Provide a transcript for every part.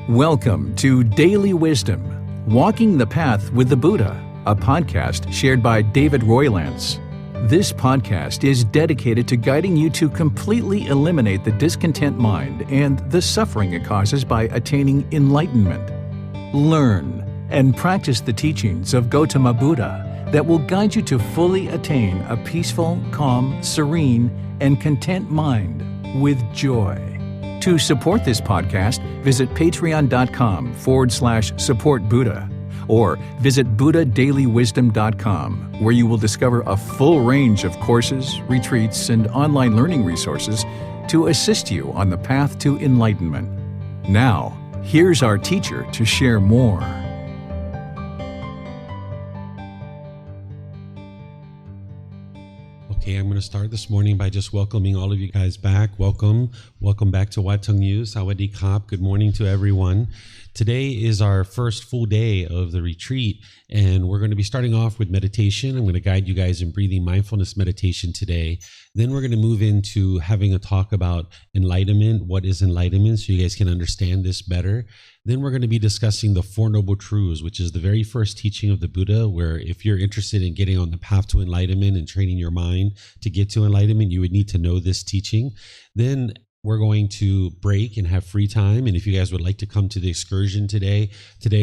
Welcome to Daily Wisdom, Walking the Path with the Buddha, a podcast shared by David Roylance. This podcast is dedicated to guiding you to completely eliminate the discontent mind and the suffering it causes by attaining enlightenment. Learn and practice the teachings of Gotama Buddha that will guide you to fully attain a peaceful, calm, serene, and content mind with joy. To support this podcast, visit patreon.com/supportbuddha or visit buddhadailywisdom.com, where you will discover a full range of courses, retreats, and online learning resources to assist you on the path to enlightenment. Now, here's our teacher to share more. Okay, I'm going to start this morning by just welcoming all of you guys back. Welcome back to Wat Tung Yu, Sawadee Kap. Good morning to everyone. Today is our first full day of the retreat, and we're going to be starting off with meditation. I'm going to guide you guys in breathing mindfulness meditation today. Then we're going to move into having a talk about enlightenment. What is enlightenment? So you guys can understand this better. Then we're going to be discussing the Four Noble Truths, which is the very first teaching of the Buddha, where if you're interested in getting on the path to enlightenment and training your mind to get to enlightenment, you would need to know this teaching. Then we're going to break and have free time. And if you guys would like to come to the excursion today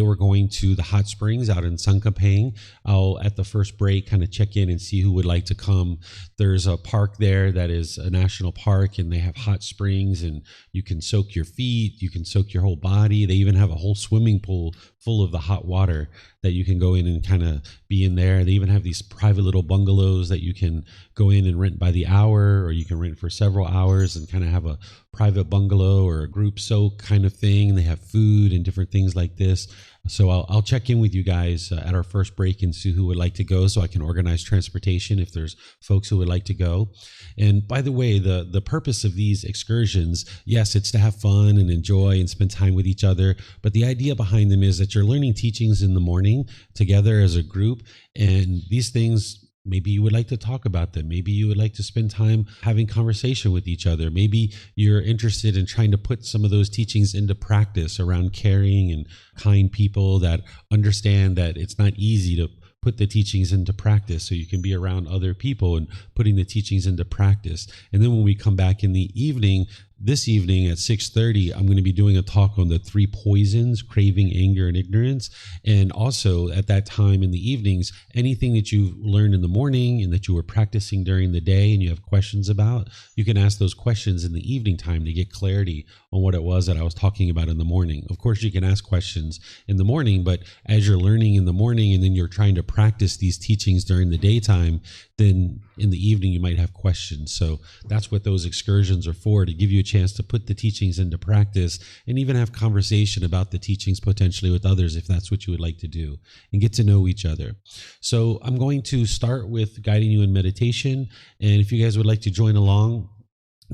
we're going to the hot springs out in Sankapeng. I'll, at the first break, kind of check in and see who would like to come. There's a park there that is a national park, and they have hot springs, and you can soak your feet, you can soak your whole body. They even have a whole swimming pool full of the hot water that you can go in and kind of be in there. They even have these private little bungalows that you can go in and rent by the hour, or you can rent for several hours and kind of have a private bungalow or a group soak kind of thing. They have food and different things like this. So I'll check in with you guys at our first break and see who would like to go, so I can organize transportation if there's folks who would like to go. And by the way, the purpose of these excursions, yes, it's to have fun and enjoy and spend time with each other. But the idea behind them is that you're learning teachings in the morning together as a group. And these things, maybe you would like to talk about them. Maybe you would like to spend time having conversation with each other. Maybe you're interested in trying to put some of those teachings into practice around caring and kind people that understand that it's not easy to put the teachings into practice, so you can be around other people and putting the teachings into practice. And then when we come back in the evening, this evening at 6:30, I'm going to be doing a talk on the three poisons: craving, anger, and ignorance. And also at that time in the evenings, anything that you learned in the morning and that you were practicing during the day and you have questions about, you can ask those questions in the evening time to get clarity on what it was that I was talking about in the morning. Of course, you can ask questions in the morning, but as you're learning in the morning and then you're trying to practice these teachings during the daytime, then in the evening you might have questions. So that's what those excursions are for, to give you a chance to put the teachings into practice and even have conversation about the teachings potentially with others, if that's what you would like to do, and get to know each other. So I'm going to start with guiding you in meditation, and if you guys would like to join along,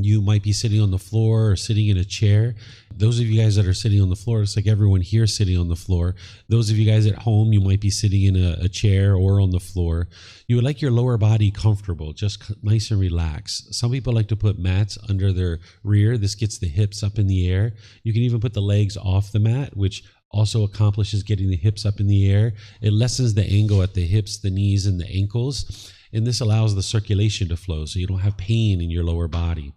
you might be sitting on the floor or sitting in a chair. Those of you guys that are sitting on the floor, it's like everyone here sitting on the floor. Those of you guys at home, you might be sitting in a chair or on the floor. You would like your lower body comfortable, just nice and relaxed. Some people like to put mats under their rear. This gets the hips up in the air. You can even put the legs off the mat, which also accomplishes getting the hips up in the air. It lessens the angle at the hips, the knees, and the ankles. And this allows the circulation to flow, so you don't have pain in your lower body.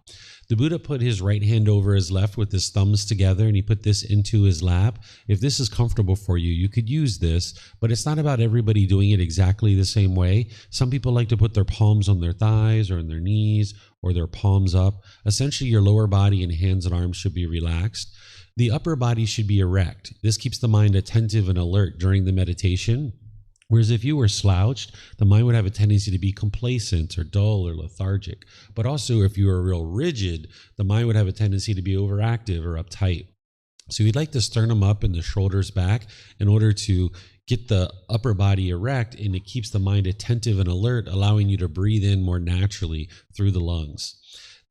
The Buddha put his right hand over his left with his thumbs together, and he put this into his lap. If this is comfortable for you, you could use this, but it's not about everybody doing it exactly the same way. Some people like to put their palms on their thighs or on their knees or their palms up. Essentially, your lower body and hands and arms should be relaxed. The upper body should be erect. This keeps the mind attentive and alert during the meditation. Whereas if you were slouched, the mind would have a tendency to be complacent or dull or lethargic. But also if you were real rigid, the mind would have a tendency to be overactive or uptight. So you'd like the sternum up and the shoulders back in order to get the upper body erect, and it keeps the mind attentive and alert, allowing you to breathe in more naturally through the lungs.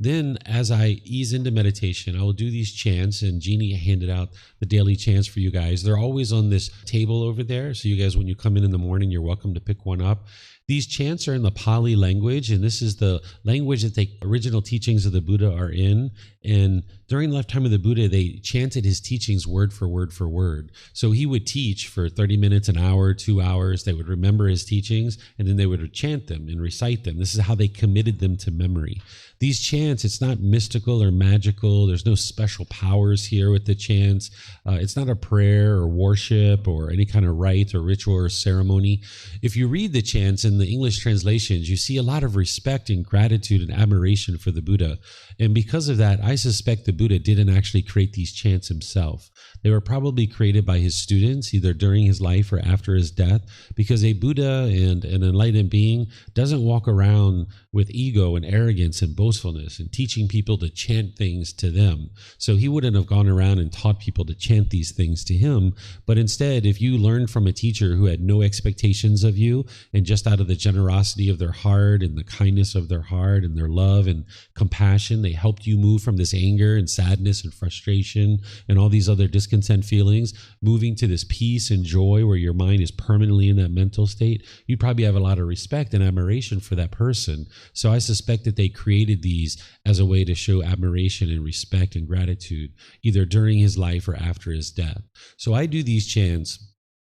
Then as I ease into meditation, I will do these chants, and Jeannie handed out the daily chants for you guys. They're always on this table over there. So you guys, when you come in the morning, you're welcome to pick one up. These chants are in the Pali language, and this is the language that the original teachings of the Buddha are in. And during the lifetime of the Buddha, they chanted his teachings word for word for word. So he would teach for 30 minutes, an hour, 2 hours. They would remember his teachings, and then they would chant them and recite them. This is how they committed them to memory. These chants, it's not mystical or magical. There's no special powers here with the chants. It's not a prayer or worship or any kind of rite or ritual or ceremony. If you read the chants in the English translations, you see a lot of respect and gratitude and admiration for the Buddha. And because of that, I suspect the Buddha didn't actually create these chants himself. They were probably created by his students, either during his life or after his death, because a Buddha and an enlightened being doesn't walk around with ego and arrogance and boastfulness and teaching people to chant things to them. So he wouldn't have gone around and taught people to chant these things to him. But instead, if you learned from a teacher who had no expectations of you, and just out of the generosity of their heart and the kindness of their heart and their love and compassion, they helped you move from this anger and sadness and frustration and all these other discontent feelings, moving to this peace and joy where your mind is permanently in that mental state, you'd probably have a lot of respect and admiration for that person. So I suspect that they created these as a way to show admiration and respect and gratitude, either during his life or after his death. So I do these chants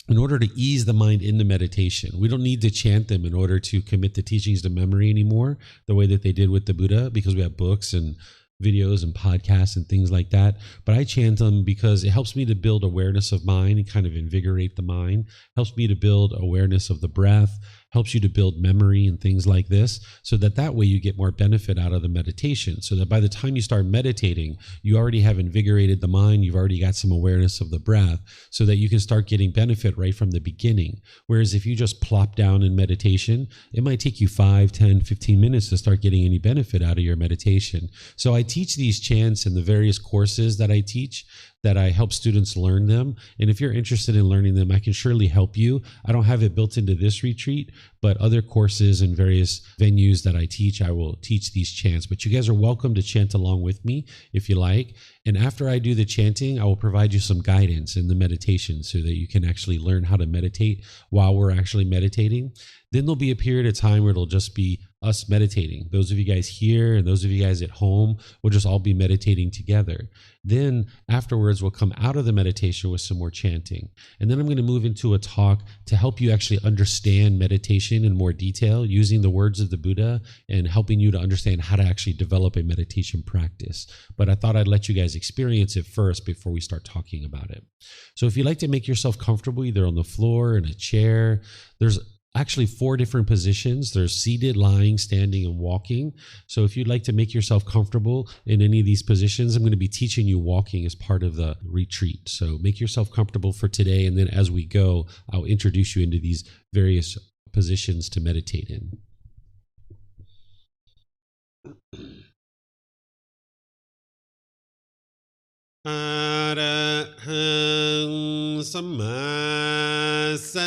in order to ease the mind into meditation. We don't need to chant them in order to commit the teachings to memory anymore, the way that they did with the Buddha, because we have books and videos and podcasts and things like that. But I chant them because it helps me to build awareness of mind and kind of invigorate the mind, helps me to build awareness of the breath, helps you to build memory and things like this, so that way you get more benefit out of the meditation. So that by the time you start meditating, you already have invigorated the mind, you've already got some awareness of the breath, so that you can start getting benefit right from the beginning. Whereas if you just plop down in meditation, it might take you 5, 10, 15 minutes to start getting any benefit out of your meditation. So I teach these chants in the various courses that I teach, that I help students learn them. And if you're interested in learning them, I can surely help you. I don't have it built into this retreat, but other courses and various venues that I teach, I will teach these chants. But you guys are welcome to chant along with me if you like. And after I do the chanting, I will provide you some guidance in the meditation so that you can actually learn how to meditate while we're actually meditating. Then there'll be a period of time where it'll just be us meditating. Those of you guys here and those of you guys at home will just all be meditating together. Then afterwards, we'll come out of the meditation with some more chanting. And then I'm going to move into a talk to help you actually understand meditation in more detail, using the words of the Buddha and helping you to understand how to actually develop a meditation practice. But I thought I'd let you guys experience it first before we start talking about it. So if you'd like to make yourself comfortable, either on the floor, in a chair, there's actually 4 different positions. There's seated, lying, standing, and walking. So if you'd like to make yourself comfortable in any of these positions, I'm going to be teaching you walking as part of the retreat. So make yourself comfortable for today. And then as we go, I'll introduce you into these various positions to meditate in. Arahang Samma Sambuddho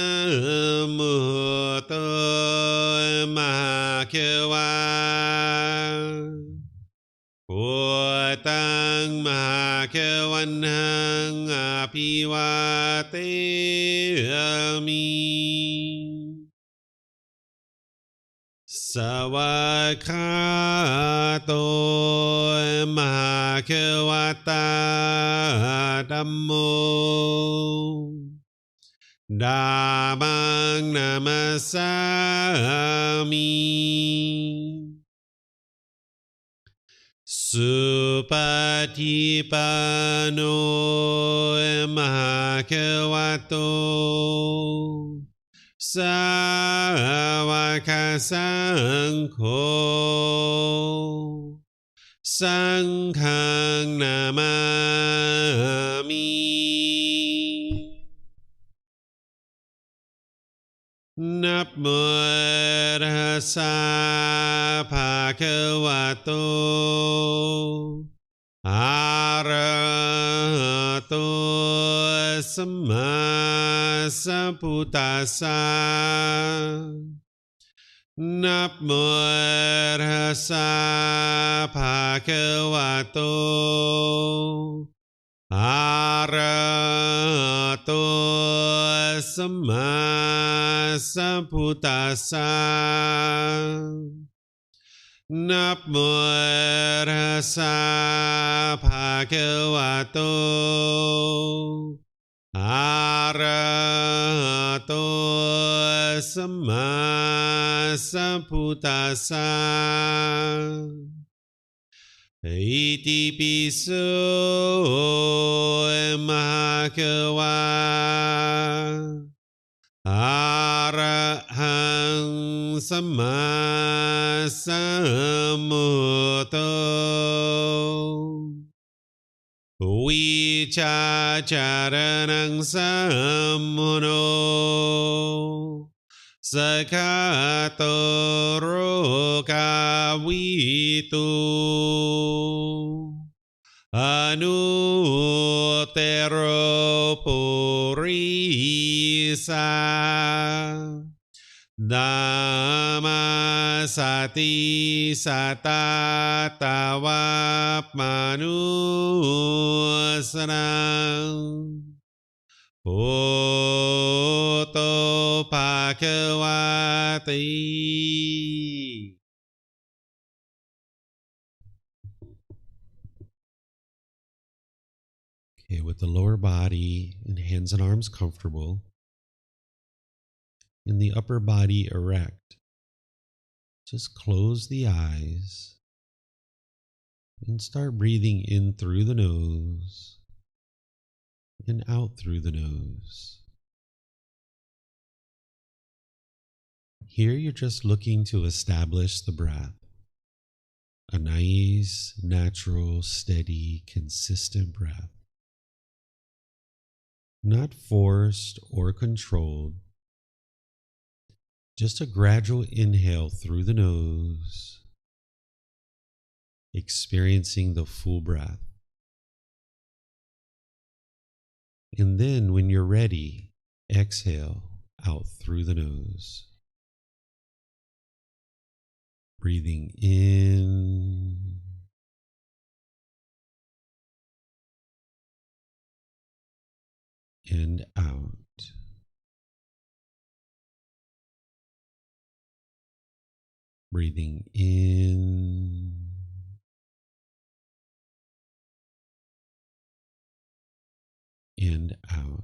Mahakeva Bhutang Mahakevanhang Apivateyami Savakato Mahakevata Dhammo Dhammang Namasami Supatipano Mahakevato Savaka Sangho Sanghang Namami Namo Tassa Bhagavato Arahato Samma Sambuddhassa Namo Tassa Bhagavato Arahato สัมมาสัมพุทธัสสะนะโมตัสสะภะคะวะโตอะระหะโตสัมมาสัมพุทธัสสะอิติปิโสมะภะคะวะอะระหังสัมมาสัมพุทโธวิชาจารณังสัมมุโนสกขาโตโรกาวิตุอนุเตโรปุริสาดามาสติสัตตาตาวามานุสนังพุทโธภะคะวะติ Okay, with the lower body and hands and arms comfortable, and the upper body erect, just close the eyes and start breathing in through the nose and out through the nose. Here you're just looking to establish the breath, a nice, natural, steady, consistent breath, not forced or controlled, just a gradual inhale through the nose, experiencing the full breath. And then when you're ready, exhale out through the nose. Breathing in and out. Breathing in and out.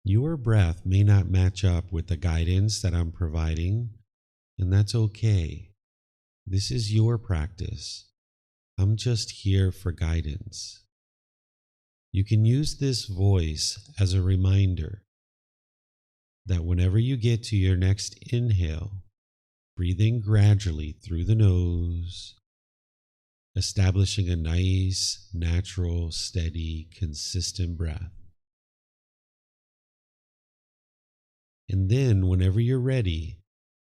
Your breath may not match up with the guidance that I'm providing, and that's okay. This is your practice. I'm just here for guidance. You can use this voice as a reminder that whenever you get to your next inhale, breathe in gradually through the nose, establishing a nice, natural, steady, consistent breath. And then whenever you're ready,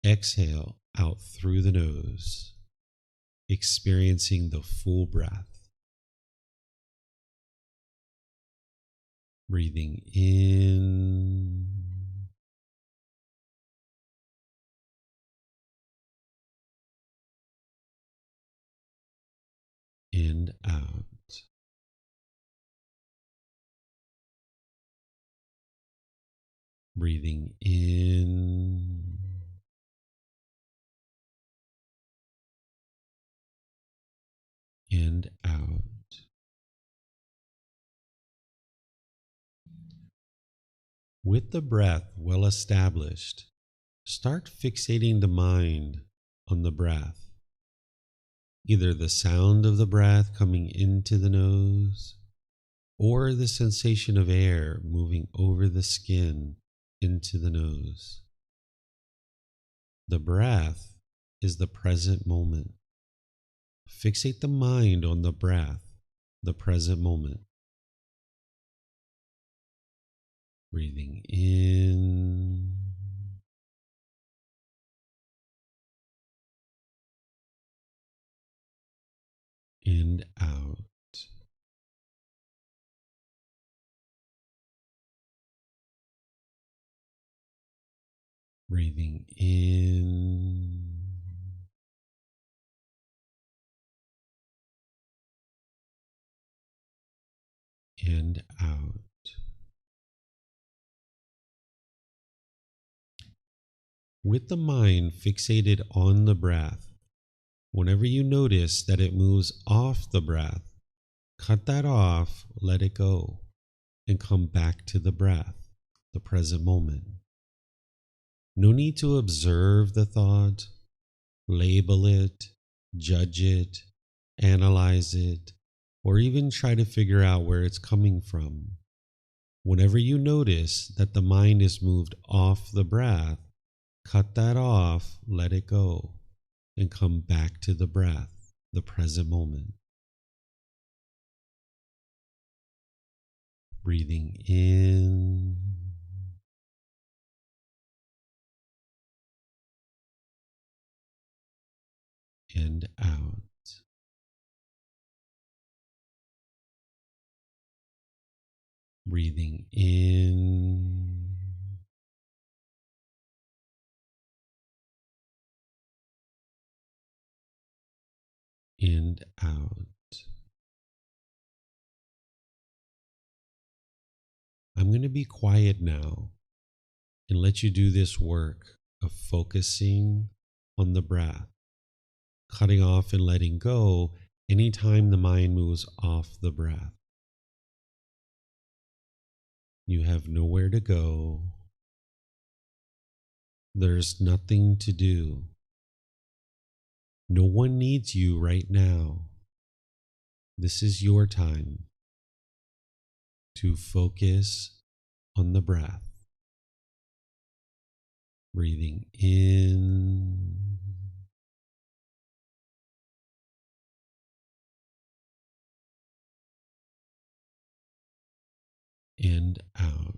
exhale out through the nose, experiencing the full breath. Breathing in and out. Breathing in and out. With the breath well established, start fixating the mind on the breath, either the sound of the breath coming into the nose or the sensation of air moving over the skin into the nose. The breath is the present moment. Fixate the mind on the breath, the present moment. Breathing in and out. Breathing in and out. With the mind fixated on the breath, whenever you notice that it moves off the breath, cut that off, let it go, and come back to the breath, the present moment. No need to observe the thought, label it, judge it, analyze it, or even try to figure out where it's coming from. Whenever you notice that the mind is moved off the breath, cut that off, let it go, and come back to the breath, the present moment. Breathing in and out. Breathing in and out. I'm going to be quiet now and let you do this work of focusing on the breath, cutting off and letting go anytime the mind moves off the breath. You have nowhere to go. There's nothing to do. No one needs you right now. This is your time to focus on the breath. Breathing in and out.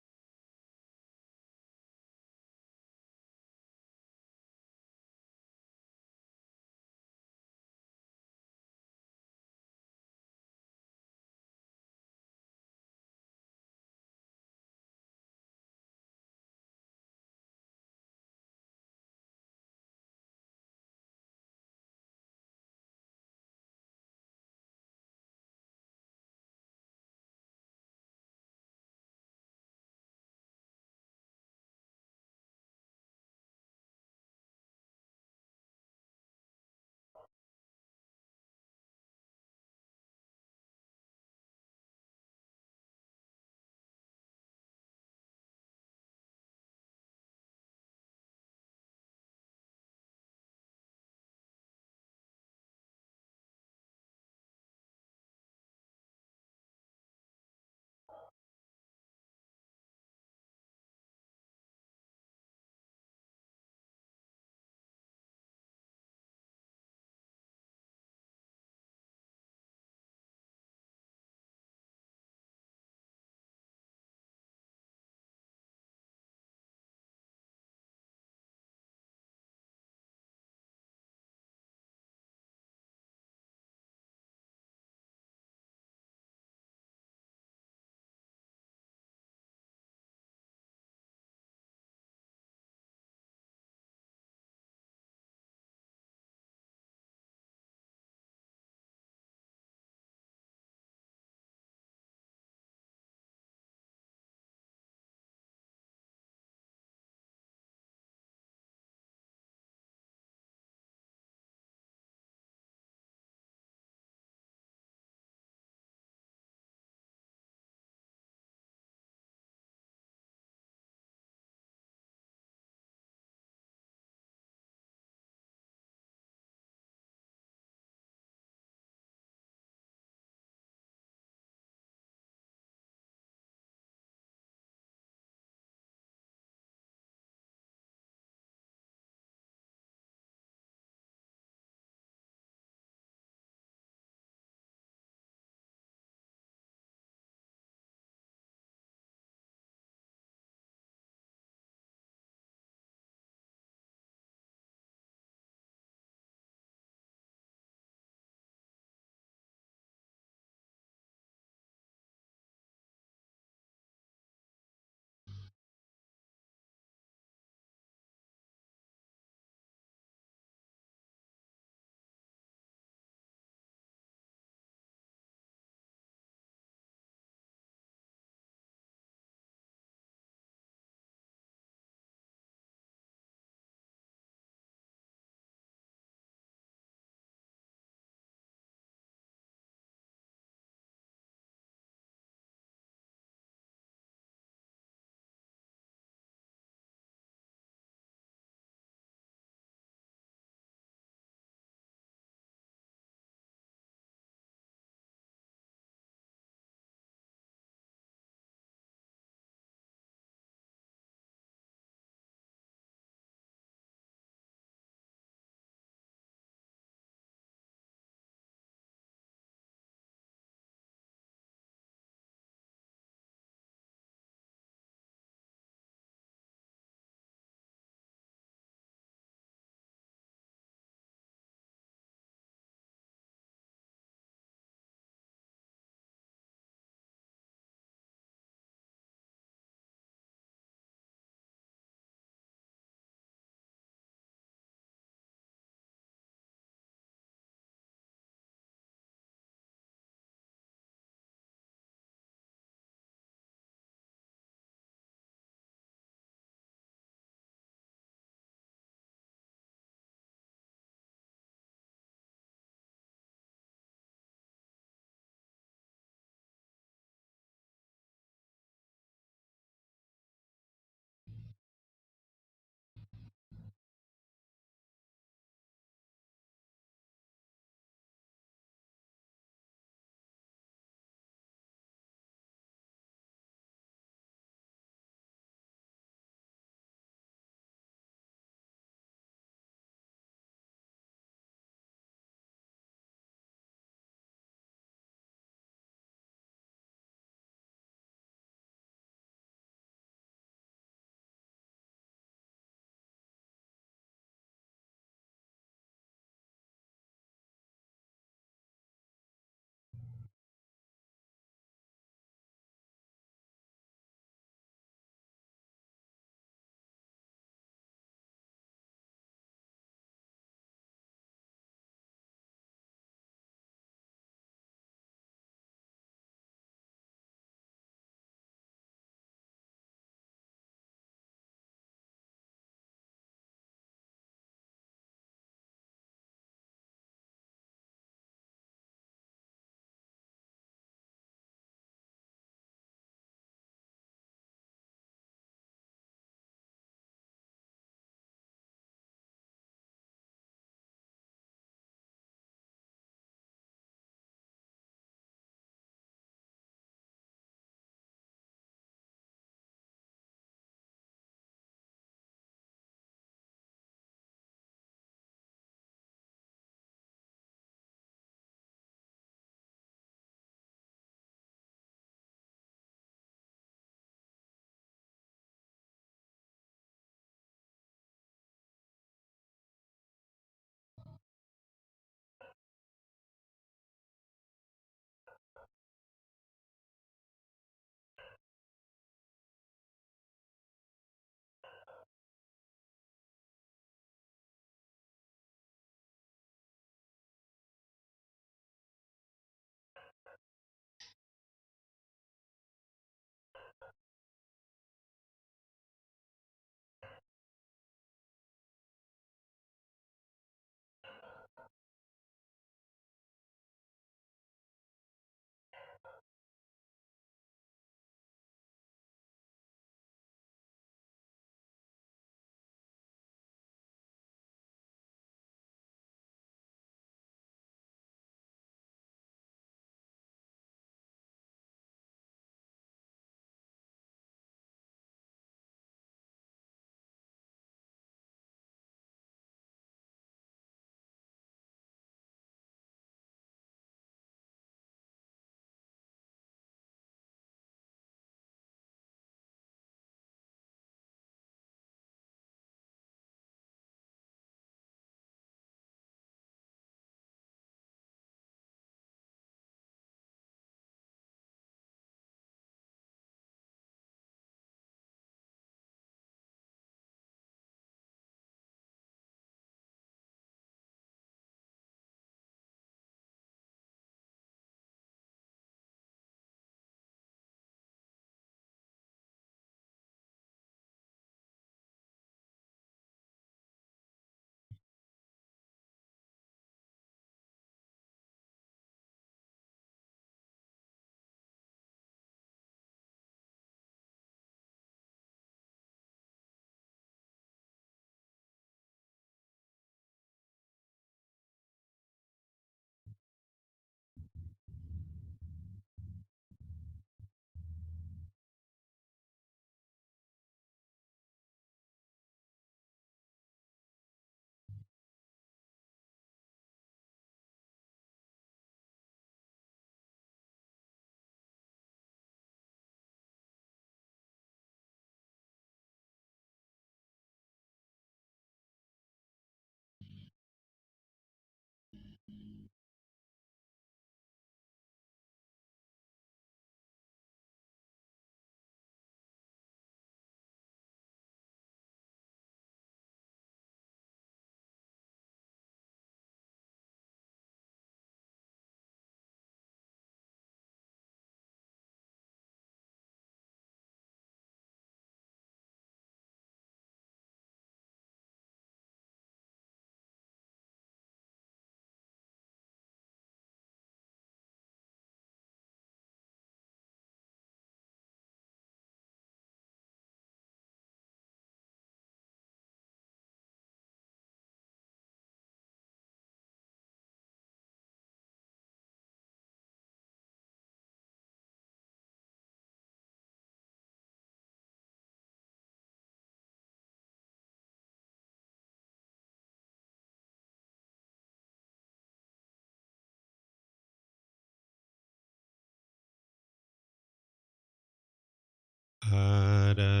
อะระ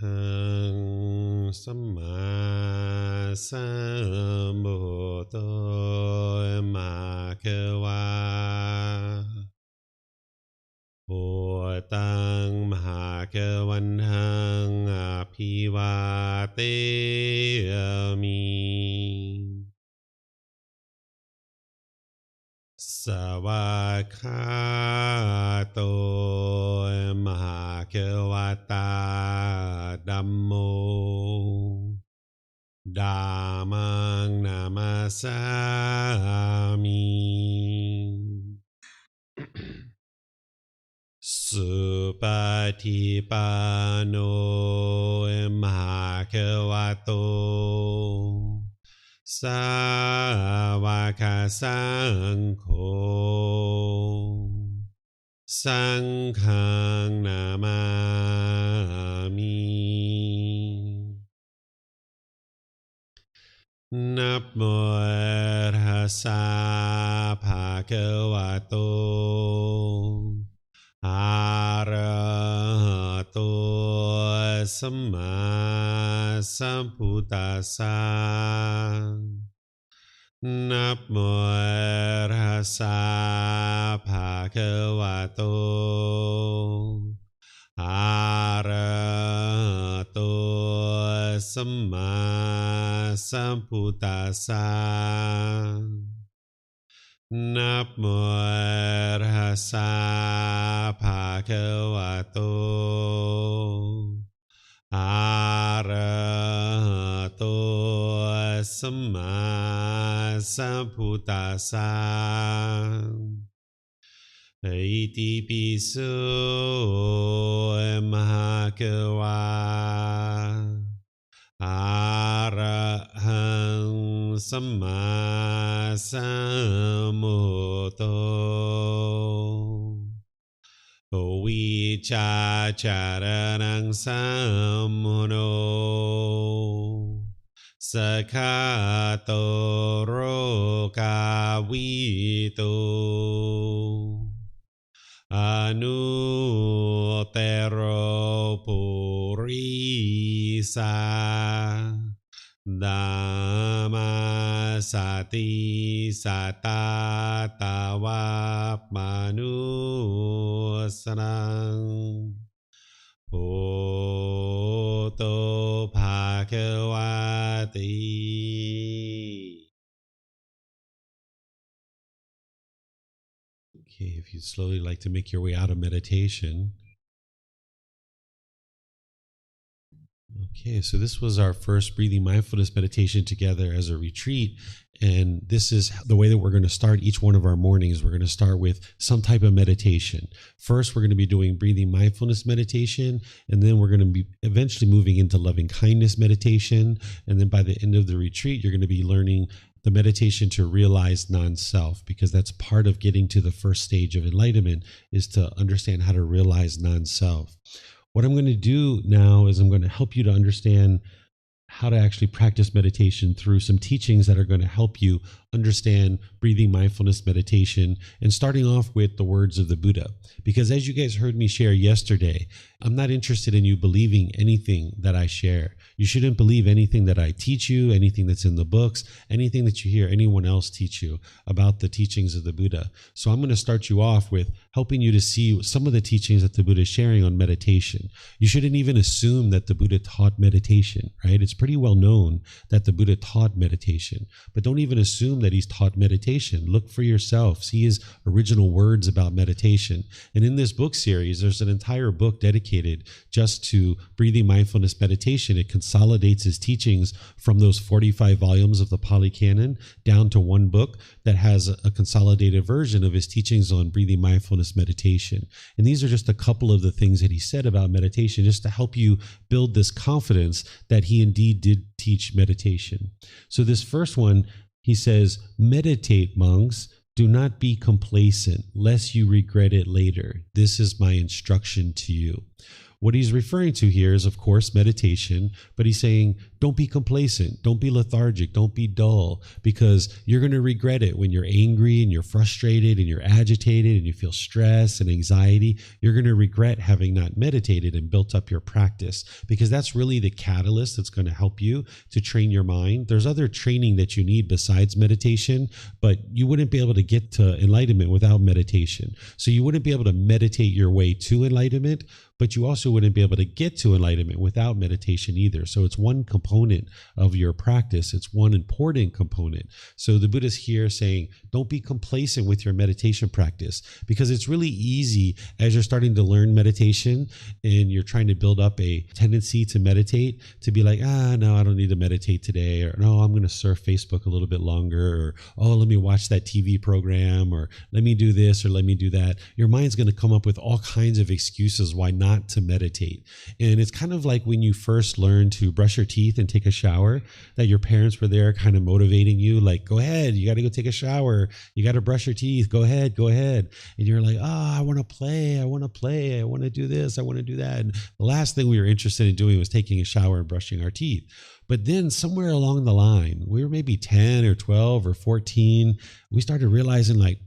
หังสัมมาสัมพุทโธมะคะวะพุทธังมหาคะวันหังอภิวาเทมิสวากขาโตมหาควตาธัมโมธัมมังนามาสามิสุปฏิปันโนมหาควโตสาวกสังโฆสังฆังนามามินะโมตัสสะภะคะวะโตอะระหะโตสัมมาสัมพุทธัสสะนะโมตัสสะภะคะวะโตอะระหะโตสัมมาสัมพุทธัสสะนะโมตัสสะภะคะวะโตอะระหะโตสัมมาสัมพุทธัสสะอิติปิโสมหะคะวะอะระหังสัมมาสัมพุทโธวิชาจารณังสัมมุโนสคาโตโรกาวิโตอนุเตโรปุริสาธัมมาสติสัตตาตาวาปานุสรังพุทโธภาควาติ Okay, if you'd slowly like to make your way out of meditation. Okay, so this was our first breathing mindfulness meditation together as a retreat. And this is the way that we're going to start each one of our mornings. We're going to start with some type of meditation. First, we're going to be doing breathing mindfulness meditation, and then we're going to be eventually moving into loving kindness meditation. And then by the end of the retreat, you're going to be learning the meditation to realize non-self, because that's part of getting to the first stage of enlightenment, is to understand how to realize non-self. What I'm going to do now is I'm going to help you to understand how to actually practice meditation through some teachings that are going to help you understand breathing mindfulness meditation and starting off with the words of the Buddha. Because as you guys heard me share yesterday, I'm not interested in you believing anything that I share. You shouldn't believe anything that I teach you, anything that's in the books, anything that you hear anyone else teach you about the teachings of the Buddha. So I'm going to start you off with helping you to see some of the teachings that the Buddha is sharing on meditation. You shouldn't even assume that the Buddha taught meditation, right? It's pretty well known that the Buddha taught meditation, but don't even assume that he's taught meditation. Look for yourself. See his original words about meditation. And in this book series, there's an entire book dedicated just to breathing mindfulness meditation. It consolidates his teachings from those 45 volumes of the Pali Canon down to one book that has a consolidated version of his teachings on breathing mindfulness meditation. And these are just a couple of the things that he said about meditation, just to help you build this confidence that he indeed did teach meditation. So this first one, he says, meditate, monks. Do not be complacent, lest you regret it later. This is my instruction to you. What he's referring to here is, of course, meditation, but he's saying, don't be complacent, don't be lethargic, don't be dull, because you're going to regret it when you're angry and you're frustrated and you're agitated and you feel stress and anxiety. You're going to regret having not meditated and built up your practice, because that's really the catalyst that's going to help you to train your mind. There's other training that you need besides meditation, but you wouldn't be able to get to enlightenment without meditation. So you wouldn't be able to meditate your way to enlightenment, but you also wouldn't be able to get to enlightenment without meditation either. So it's one component of your practice. It's one important component. So the Buddha's here saying, don't be complacent with your meditation practice, because it's really easy as you're starting to learn meditation and you're trying to build up a tendency to meditate, to be like, no, I don't need to meditate today, or no, I'm going to surf Facebook a little bit longer, or oh, let me watch that TV program, or let me do this, or let me do that. Your mind's going to come up with all kinds of excuses why not to meditate. And it's kind of like when you first learn to brush your teeth and take a shower, that your parents were there kind of motivating you, like, go ahead, you got to go take a shower, you got to brush your teeth, go ahead. And you're like, I want to play, I want to do this, I want to do that. And the last thing we were interested in doing was taking a shower and brushing our teeth. But then somewhere along the line, we were maybe 10 or 12 or 14, we started realizing, like,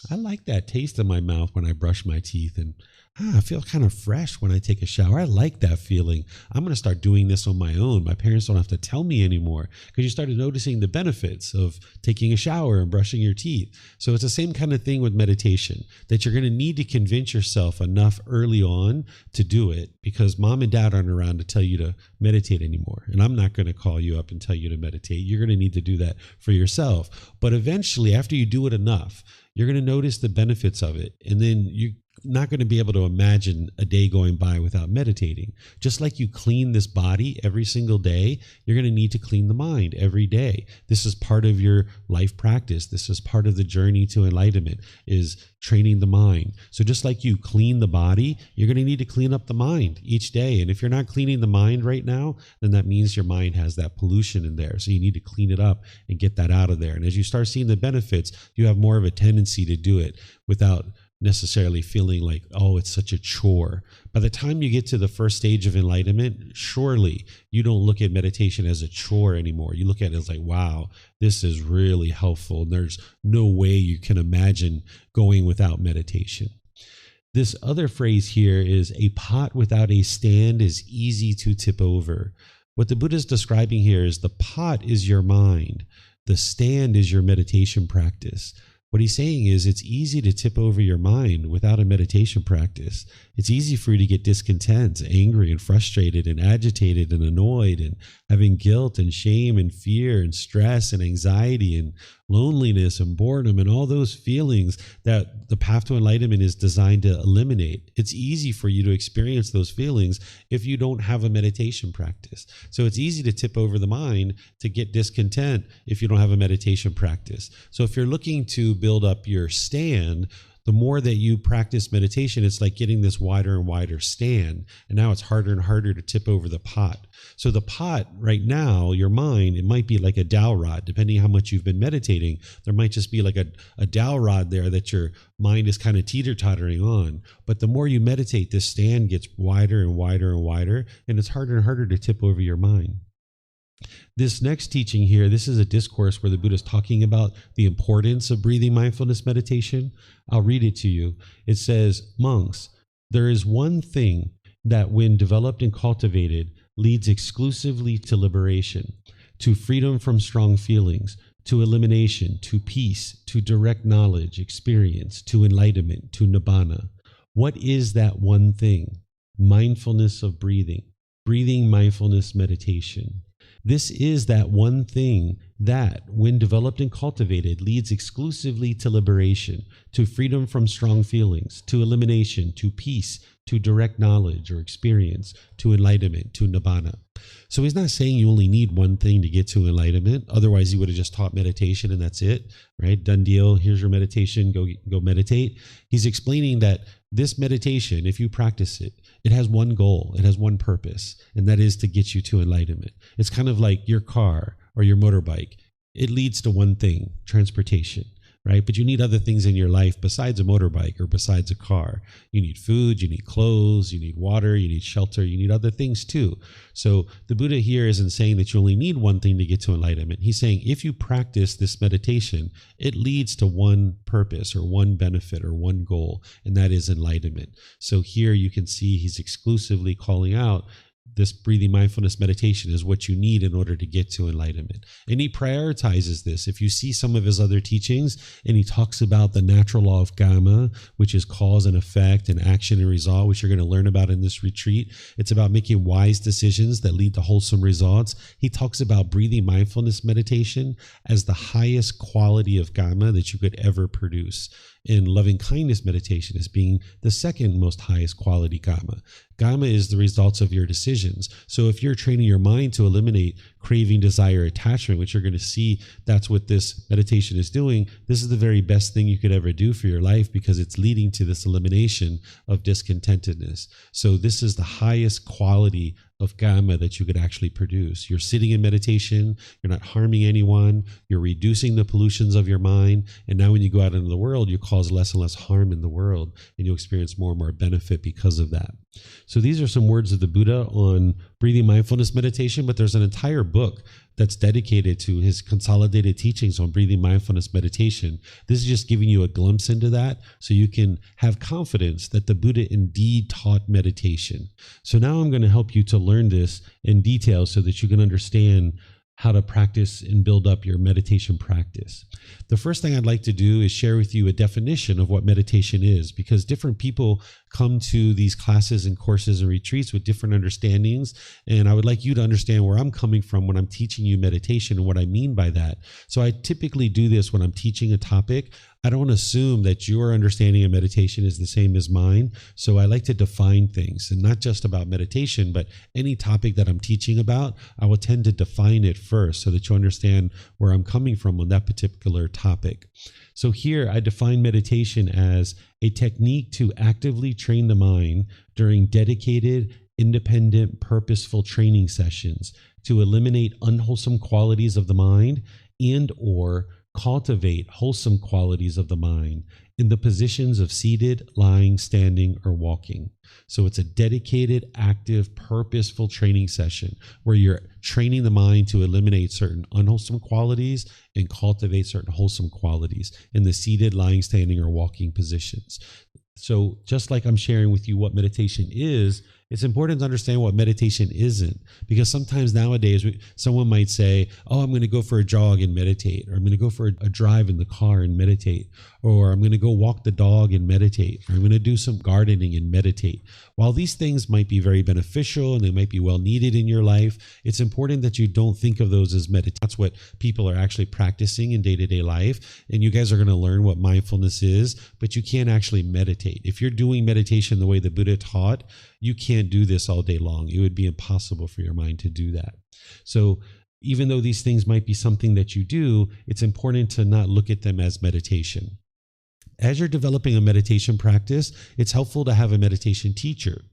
I like that taste in my mouth when I brush my teeth, and I feel kind of fresh when I take a shower. I like that feeling. I'm going to start doing this on my own. My parents don't have to tell me anymore, because you started noticing the benefits of taking a shower and brushing your teeth. So it's the same kind of thing with meditation, that you're going to need to convince yourself enough early on to do it, because mom and dad aren't around to tell you to meditate anymore. And I'm not going to call you up and tell you to meditate. You're going to need to do that for yourself. But eventually, after you do it enough, you're going to notice the benefits of it. And then you're not going to be able to imagine a day going by without meditating. Just like you clean this body every single day, you're going to need to clean the mind every day. This is part of your life practice. This is part of the journey to enlightenment, is training the mind. So just like you clean the body, you're going to need to clean up the mind each day. And if you're not cleaning the mind right now, then that means your mind has that pollution in there. So you need to clean it up and get that out of there. And as you start seeing the benefits, you have more of a tendency to do it without necessarily feeling like, oh, it's such a chore. By the time you get to the first stage of enlightenment, surely you don't look at meditation as a chore anymore. You look at it as like, wow, this is really helpful. And there's no way you can imagine going without meditation. This other phrase here is, a pot without a stand is easy to tip over. What the Buddha is describing here is the pot is your mind. The stand is your meditation practice. What he's saying is, it's easy to tip over your mind without a meditation practice. It's easy for you to get discontent, angry and frustrated and agitated and annoyed, and having guilt and shame and fear and stress and anxiety and loneliness and boredom and all those feelings that the path to enlightenment is designed to eliminate. It's easy for you to experience those feelings if you don't have a meditation practice. So it's easy to tip over the mind, to get discontent, if you don't have a meditation practice. So if you're looking to build up your stand, the more that you practice meditation, it's like getting this wider and wider stand. And now it's harder and harder to tip over the pot. So the pot right now, your mind, it might be like a dowel rod. Depending on how much you've been meditating, there might just be like a dowel rod there that your mind is kind of teeter-tottering on. But the more you meditate, this stand gets wider and wider and wider, and it's harder and harder to tip over your mind. This next teaching here, this is a discourse where the Buddha is talking about the importance of breathing mindfulness meditation. I'll read it to you. It says, "Monks, there is one thing that when developed and cultivated leads exclusively to liberation, to freedom from strong feelings, to elimination, to peace, to direct knowledge, experience, to enlightenment, to nibbana. What is that one thing? Mindfulness of breathing, breathing mindfulness meditation. This is that one thing that, when developed and cultivated, leads exclusively to liberation, to freedom from strong feelings, to elimination, to peace, to direct knowledge or experience, to enlightenment, to nibbana." So he's not saying you only need one thing to get to enlightenment. Otherwise, he would have just taught meditation and that's it, right? Done deal. Here's your meditation. Go meditate. He's explaining that this meditation, if you practice it, it has one goal. It has one purpose, and that is to get you to enlightenment. It's kind of like your car or your motorbike. It leads to one thing, transportation, right? But you need other things in your life besides a motorbike or besides a car. You need food, you need clothes, you need water, you need shelter, you need other things too. So the Buddha here isn't saying that you only need one thing to get to enlightenment. He's saying if you practice this meditation, it leads to one purpose or one benefit or one goal, and that is enlightenment. So here you can see he's exclusively calling out this breathing mindfulness meditation is what you need in order to get to enlightenment. And he prioritizes this. If you see some of his other teachings, and he talks about the natural law of Gama, which is cause and effect and action and result, which you're going to learn about in this retreat. It's about making wise decisions that lead to wholesome results. He talks about breathing mindfulness meditation as the highest quality of Gama that you could ever produce. And loving kindness meditation as being the second most highest quality Gama. Gama is the results of your decisions. So if you're training your mind to eliminate craving, desire, attachment, which you're going to see that's what this meditation is doing, this is the very best thing you could ever do for your life because it's leading to this elimination of discontentedness. So this is the highest quality of Gama that you could actually produce. You're sitting in meditation, you're not harming anyone, you're reducing the pollutions of your mind, and now when you go out into the world, you cause less and less harm in the world, and you'll experience more and more benefit because of that. So these are some words of the Buddha on breathing mindfulness meditation, but there's an entire book that's dedicated to his consolidated teachings on breathing mindfulness meditation. This is just giving you a glimpse into that so you can have confidence that the Buddha indeed taught meditation. So now I'm going to help you to learn this in detail so that you can understand how to practice and build up your meditation practice. The first thing I'd like to do is share with you a definition of what meditation is, because different people come to these classes and courses and retreats with different understandings. And I would like you to understand where I'm coming from when I'm teaching you meditation and what I mean by that. So I typically do this when I'm teaching a topic. I don't assume that your understanding of meditation is the same as mine. So I like to define things, and not just about meditation, but any topic that I'm teaching about, I will tend to define it first so that you understand where I'm coming from on that particular topic. So here I define meditation as a technique to actively train the mind during dedicated, independent, purposeful training sessions to eliminate unwholesome qualities of the mind and or cultivate wholesome qualities of the mind in the positions of seated, lying, standing, or walking. So it's a dedicated, active, purposeful training session where you're training the mind to eliminate certain unwholesome qualities and cultivate certain wholesome qualities in the seated, lying, standing, or walking positions. So just like I'm sharing with you what meditation is, it's important to understand what meditation isn't, because sometimes nowadays someone might say, oh, I'm going to go for a jog and meditate, or I'm going to go for a drive in the car and meditate, or I'm going to go walk the dog and meditate, or I'm going to do some gardening and meditate. While these things might be very beneficial and they might be well needed in your life, it's important that you don't think of those as meditation. That's what people are actually practicing in day-to-day life. And you guys are going to learn what mindfulness is, but you can't actually meditate. If you're doing meditation the way the Buddha taught, you can't do this all day long. It would be impossible for your mind to do that. So even though these things might be something that you do, it's important to not look at them as meditation. As you're developing a meditation practice, it's helpful to have a meditation teacher.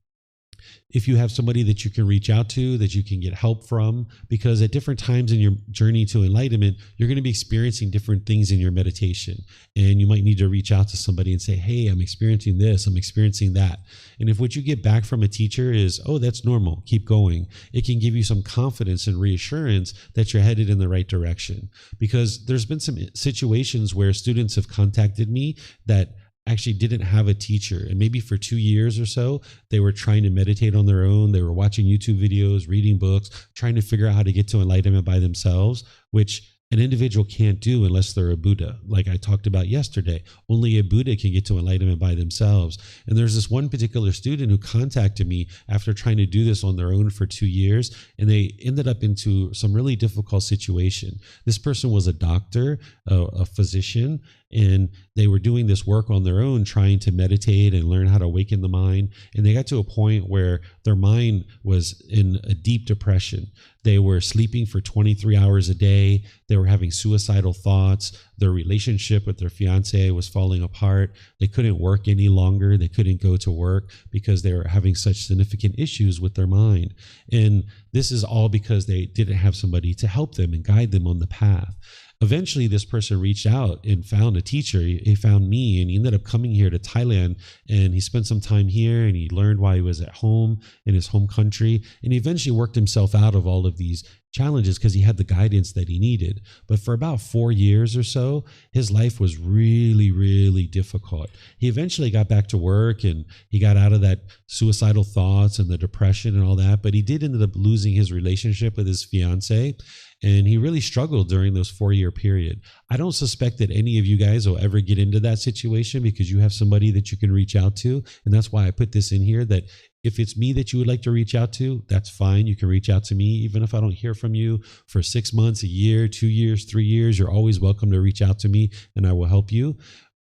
If you have somebody that you can reach out to, that you can get help from, because at different times in your journey to enlightenment, you're going to be experiencing different things in your meditation. And you might need to reach out to somebody and say, hey, I'm experiencing this, I'm experiencing that. And if what you get back from a teacher is, oh, that's normal, keep going, it can give you some confidence and reassurance that you're headed in the right direction. Because there's been some situations where students have contacted me that actually didn't have a teacher, and maybe for 2 years or so they were trying to meditate on their own. They were watching YouTube videos, reading books, trying to figure out how to get to enlightenment by themselves, which an individual can't do unless they're a Buddha. Like I talked about yesterday, only a Buddha can get to enlightenment by themselves. And there's this one particular student who contacted me after trying to do this on their own for 2 years, and they ended up into some really difficult situation. This person was a doctor, a physician, and they were doing this work on their own, trying to meditate and learn how to awaken the mind. And they got to a point where their mind was in a deep depression. They were sleeping for 23 hours a day. They were having suicidal thoughts. Their relationship with their fiance was falling apart. They couldn't work any longer. They couldn't go to work because they were having such significant issues with their mind. And this is all because they didn't have somebody to help them and guide them on the path. Eventually, this person reached out and found a teacher. He found me, and he ended up coming here to Thailand, and he spent some time here, and he learned while he was at home in his home country, and he eventually worked himself out of all of these challenges because he had the guidance that he needed. But for about 4 years or so, his life was really, really difficult. He eventually got back to work, and he got out of that suicidal thoughts and the depression and all that, but he did end up losing his relationship with his fiance. And he really struggled during those 4-year period. I don't suspect that any of you guys will ever get into that situation because you have somebody that you can reach out to. And that's why I put this in here, that if it's me that you would like to reach out to, that's fine. You can reach out to me. Even if I don't hear from you for 6 months, a year, 2 years, 3 years, you're always welcome to reach out to me and I will help you.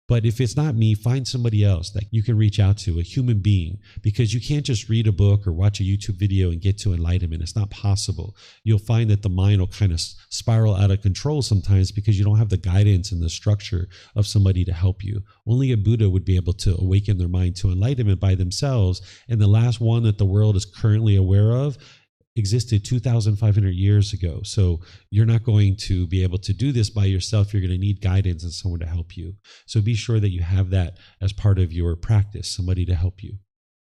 But if it's not me, find somebody else that you can reach out to, a human being, because you can't just read a book or watch a YouTube video and get to enlightenment. It's not possible. You'll find that the mind will kind of spiral out of control sometimes because you don't have the guidance and the structure of somebody to help you. Only a Buddha would be able to awaken their mind to enlightenment by themselves. And the last one that the world is currently aware of existed 2,500 years ago. So you're not going to be able to do this by yourself. You're going to need guidance and someone to help you. So be sure that you have that as part of your practice, somebody to help you.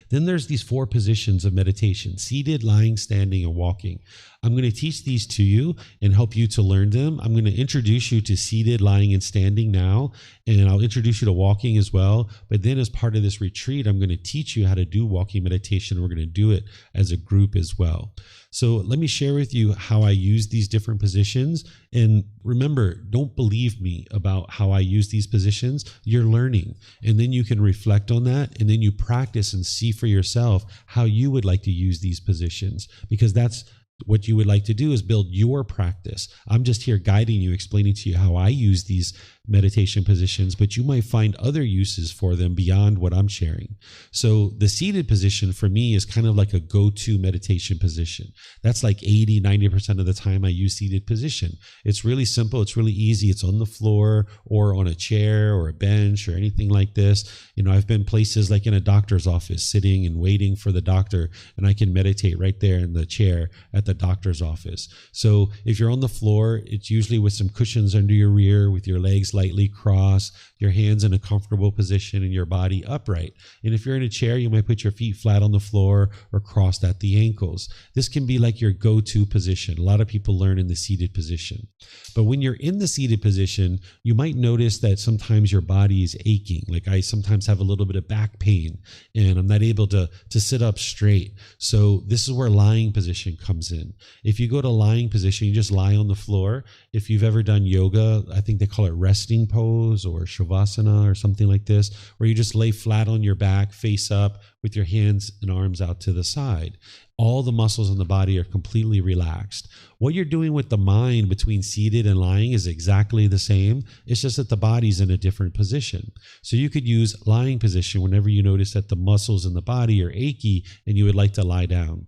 Then there's these 4 positions of meditation: seated, lying, standing, and walking. I'm going to teach these to you and help you to learn them. I'm going to introduce you to seated, lying, and standing now, and I'll introduce you to walking as well. But then as part of this retreat, I'm going to teach you how to do walking meditation. We're going to do it as a group as well. So let me share with you how I use these different positions. And remember, don't believe me about how I use these positions. You're learning. And then you can reflect on that. And then you practice and see for yourself how you would like to use these positions, because that's what you would like to do, is build your practice. I'm just here guiding you, explaining to you how I use these meditation positions, but you might find other uses for them beyond what I'm sharing. So the seated position for me is kind of like a go-to meditation position. That's like 80-90% of the time I use seated position. It's really simple. It's really easy. It's on the floor or on a chair or a bench or anything like this. You know, I've been places like in a doctor's office, sitting and waiting for the doctor, and I can meditate right there in the chair at the doctor's office. So if you're on the floor, it's usually with some cushions under your rear, with your legs lightly crossed, your hands in a comfortable position, and your body upright. And if you're in a chair, you might put your feet flat on the floor or crossed at the ankles. This can be like your go-to position. A lot of people learn in the seated position. But when you're in the seated position, you might notice that sometimes your body is aching. Like I sometimes have a little bit of back pain and I'm not able to sit up straight. So this is where lying position comes in. If you go to lying position, you just lie on the floor. If you've ever done yoga, I think they call it resting pose or shavasana or something like this, where you just lay flat on your back, face up, with your hands and arms out to the side. All the muscles in the body are completely relaxed. What you're doing with the mind between seated and lying is exactly the same. It's just that the body's in a different position. So you could use lying position whenever you notice that the muscles in the body are achy and you would like to lie down.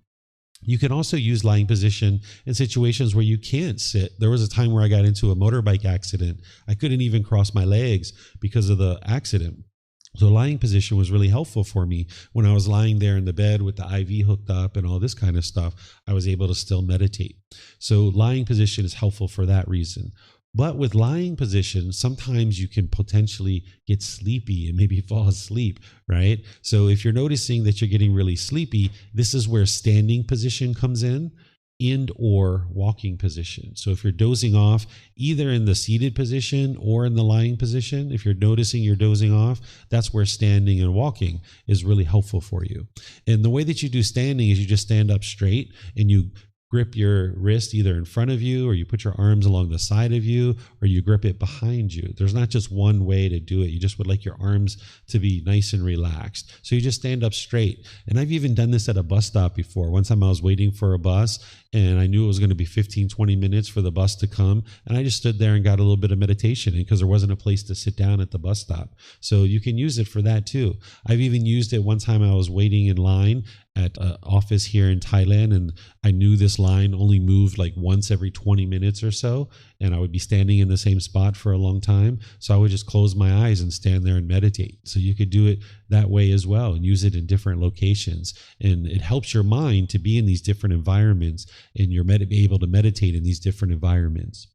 You can also use lying position in situations where you can't sit. There was a time where I got into a motorbike accident. I couldn't even cross my legs because of the accident. So lying position was really helpful for me. When I was lying there in the bed with the IV hooked up and all this kind of stuff, I was able to still meditate. So lying position is helpful for that reason. But with lying position, sometimes you can potentially get sleepy and maybe fall asleep, right? So if you're noticing that you're getting really sleepy, this is where standing position comes in, and or walking position. So if you're dozing off either in the seated position or in the lying position, if you're noticing you're dozing off, that's where standing and walking is really helpful for you. And the way that you do standing is you just stand up straight and you grip your wrist either in front of you, or you put your arms along the side of you, or you grip it behind you. There's not just one way to do it. You just would like your arms to be nice and relaxed. So you just stand up straight. And I've even done this at a bus stop before. One time I was waiting for a bus and I knew it was going to be 15, 20 minutes for the bus to come. And I just stood there and got a little bit of meditation because there wasn't a place to sit down at the bus stop. So you can use it for that too. I've even used it one time I was waiting in line at an office here in Thailand, and I knew this line only moved like once every 20 minutes or so, and I would be standing in the same spot for a long time. So I would just close my eyes and stand there and meditate. So you could do it that way as well and use it in different locations. And it helps your mind to be in these different environments, and you're able to meditate in these different environments.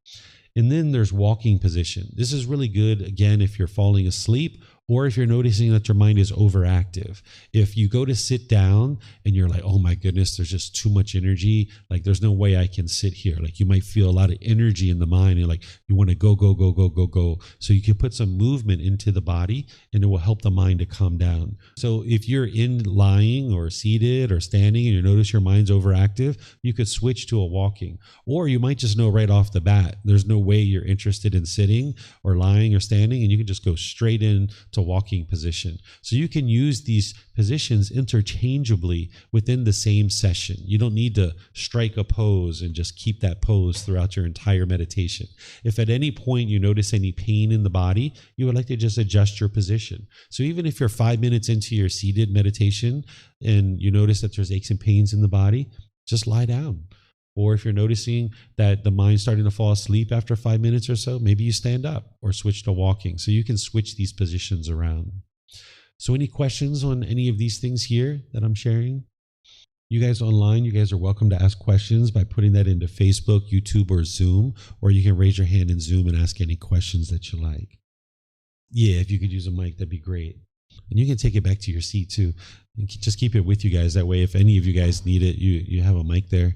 And then there's walking position. This is really good, again, if you're falling asleep or if you're noticing that your mind is overactive. If you go to sit down and you're like, oh my goodness, there's just too much energy, like there's no way I can sit here. Like you might feel a lot of energy in the mind and like you want to go, go, go, go, go, go. So you can put some movement into the body and it will help the mind to calm down. So if you're in lying or seated or standing and you notice your mind's overactive, you could switch to a walking. Or you might just know right off the bat, there's no way you're interested in sitting or lying or standing, and you can just go straight in to walking position. So you can use these positions interchangeably within the same session. You don't need to strike a pose and just keep that pose throughout your entire meditation. If at any point you notice any pain in the body, you would like to just adjust your position. So even if you're 5 minutes into your seated meditation and you notice that there's aches and pains in the body, just lie down. Or if you're noticing that the mind's starting to fall asleep after 5 minutes or so, maybe you stand up or switch to walking. So you can switch these positions around. So any questions on any of these things here that I'm sharing? You guys online, you guys are welcome to ask questions by putting that into Facebook, YouTube, or Zoom, or you can raise your hand in Zoom and ask any questions that you like. Yeah, if you could use a mic, that'd be great. And you can take it back to your seat too. And just keep it with you guys. That way, if any of you guys need it, you have a mic there.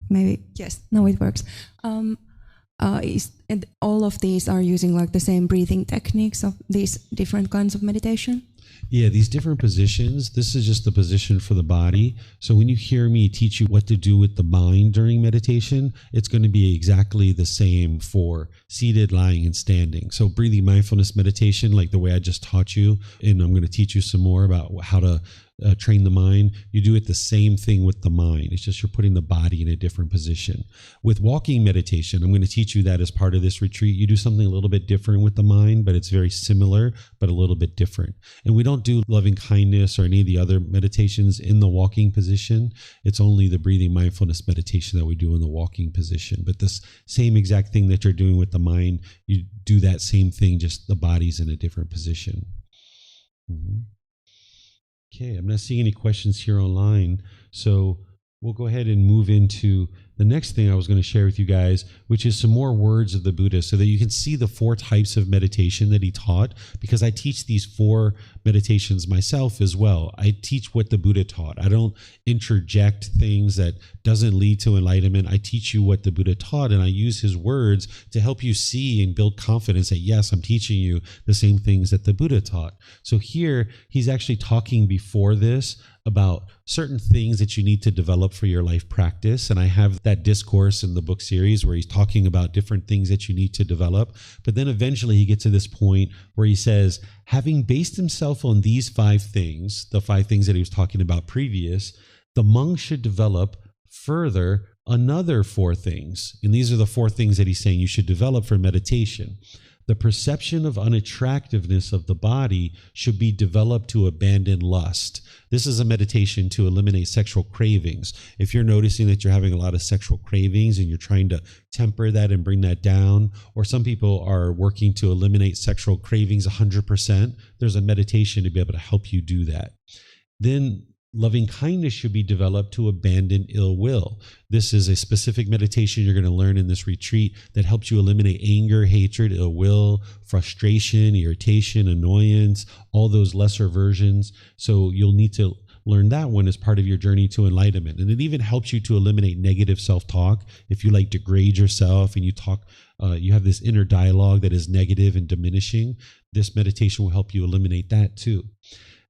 Maybe, yes, no, it works. And all of these are using like the same breathing techniques of these different kinds of meditation? Yeah, these different positions, this is just the position for the body. So when you hear me teach you what to do with the mind during meditation, it's going to be exactly the same for seated, lying, and standing. So breathing mindfulness meditation, like the way I just taught you, and I'm going to teach you some more about how to train the mind. You do it the same thing with the mind. It's just you're putting the body in a different position. With walking meditation, I'm going to teach you that as part of this retreat. You do something a little bit different with the mind, but it's very similar, but a little bit different. And we don't do loving kindness or any of the other meditations in the walking position. It's only the breathing mindfulness meditation that we do in the walking position. But this same exact thing that you're doing with the mind, you do that same thing, just the body's in a different position. Mm-hmm. Okay, I'm not seeing any questions here online, so we'll go ahead and move into the next thing I was going to share with you guys, which is some more words of the Buddha so that you can see the 4 types of meditation that he taught, because I teach these 4 meditations myself as well. I teach what the Buddha taught. I don't interject things that doesn't lead to enlightenment. I teach you what the Buddha taught, and I use his words to help you see and build confidence that, yes, I'm teaching you the same things that the Buddha taught. So here, he's actually talking before this about certain things that you need to develop for your life practice. And I have that discourse in the book series where he's talking about different things that you need to develop. But then eventually he gets to this point where he says, having based himself on these 5 things, the 5 things that he was talking about previous, the monk should develop further another 4 things. And these are the 4 things that he's saying you should develop for meditation. The perception of unattractiveness of the body should be developed to abandon lust. This is a meditation to eliminate sexual cravings. If you're noticing that you're having a lot of sexual cravings and you're trying to temper that and bring that down, or some people are working to eliminate sexual cravings 100%, there's a meditation to be able to help you do that. Then loving kindness should be developed to abandon ill will. This is a specific meditation you're going to learn in this retreat that helps you eliminate anger, hatred, ill will, frustration, irritation, annoyance, all those lesser versions. So you'll need to learn that one as part of your journey to enlightenment. And it even helps you to eliminate negative self-talk. If you like degrade yourself and you talk, you have this inner dialogue that is negative and diminishing, this meditation will help you eliminate that too.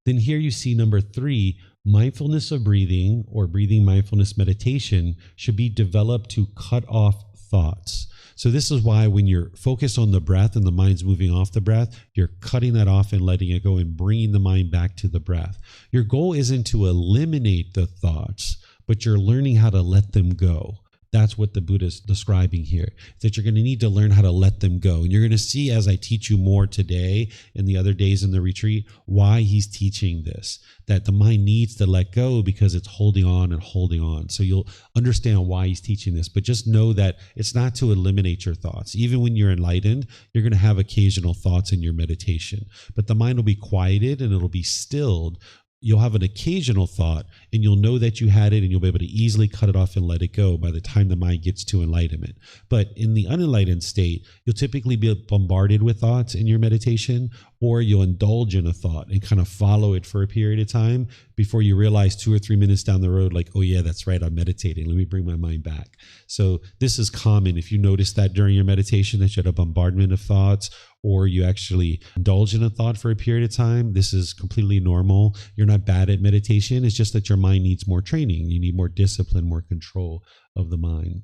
Then here you see number 3, mindfulness of breathing or breathing mindfulness meditation should be developed to cut off thoughts. So this is why when you're focused on the breath and the mind's moving off the breath, you're cutting that off and letting it go and bringing the mind back to the breath. Your goal isn't to eliminate the thoughts, but you're learning how to let them go. That's what the Buddha is describing here, that you're going to need to learn how to let them go. And you're going to see as I teach you more today and the other days in the retreat, why he's teaching this, that the mind needs to let go because it's holding on and holding on. So you'll understand why he's teaching this, but just know that it's not to eliminate your thoughts. Even when you're enlightened, you're going to have occasional thoughts in your meditation, but the mind will be quieted and it'll be stilled. You'll have an occasional thought and you'll know that you had it and you'll be able to easily cut it off and let it go by the time the mind gets to enlightenment. But in the unenlightened state, you'll typically be bombarded with thoughts in your meditation, or you'll indulge in a thought and kind of follow it for a period of time before you realize 2 or 3 minutes down the road, like, oh yeah, that's right, I'm meditating. Let me bring my mind back. So this is common. If you notice that during your meditation that you had a bombardment of thoughts, or you actually indulge in a thought for a period of time, this is completely normal. You're not bad at meditation. It's just that your mind needs more training. You need more discipline, more control of the mind.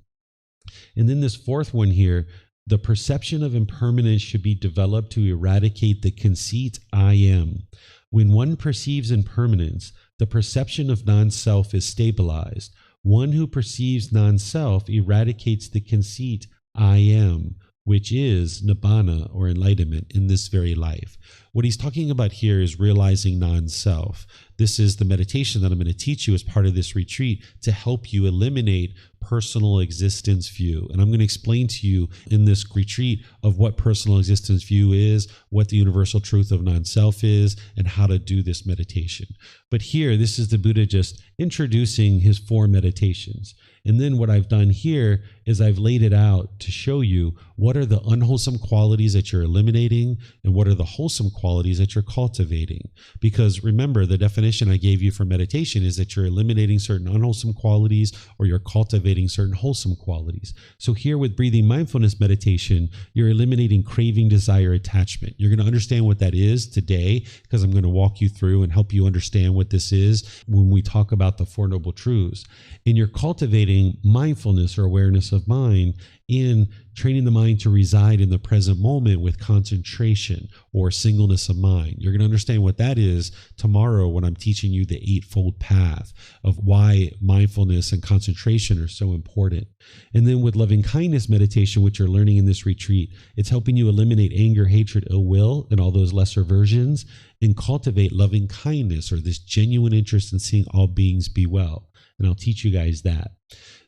And then this 4th one here, the perception of impermanence should be developed to eradicate the conceit I am. When one perceives impermanence, the perception of non-self is stabilized. One who perceives non-self eradicates the conceit I am, which is nibbana or enlightenment in this very life. What he's talking about here is realizing non-self. This is the meditation that I'm going to teach you as part of this retreat to help you eliminate personal existence view. And I'm going to explain to you in this retreat of what personal existence view is, what the universal truth of non-self is, and how to do this meditation. But here, this is the Buddha just introducing his 4 meditations. And then what I've done here is I've laid it out to show you what are the unwholesome qualities that you're eliminating and what are the wholesome qualities that you're cultivating. Because remember, the definition I gave you for meditation is that you're eliminating certain unwholesome qualities or you're cultivating certain wholesome qualities. So here with breathing mindfulness meditation, you're eliminating craving, desire, attachment. You're going to understand what that is today because I'm going to walk you through and help you understand what this is when we talk about the 4 Noble Truths. And you're cultivating mindfulness or awareness of mind in training the mind to reside in the present moment with concentration or singleness of mind. You're going to understand what that is tomorrow when I'm teaching you the 8-fold path of why mindfulness and concentration are so important. And then with loving kindness meditation, which you're learning in this retreat, it's helping you eliminate anger, hatred, ill will, and all those lesser versions, and cultivate loving kindness or this genuine interest in seeing all beings be well. And I'll teach you guys that.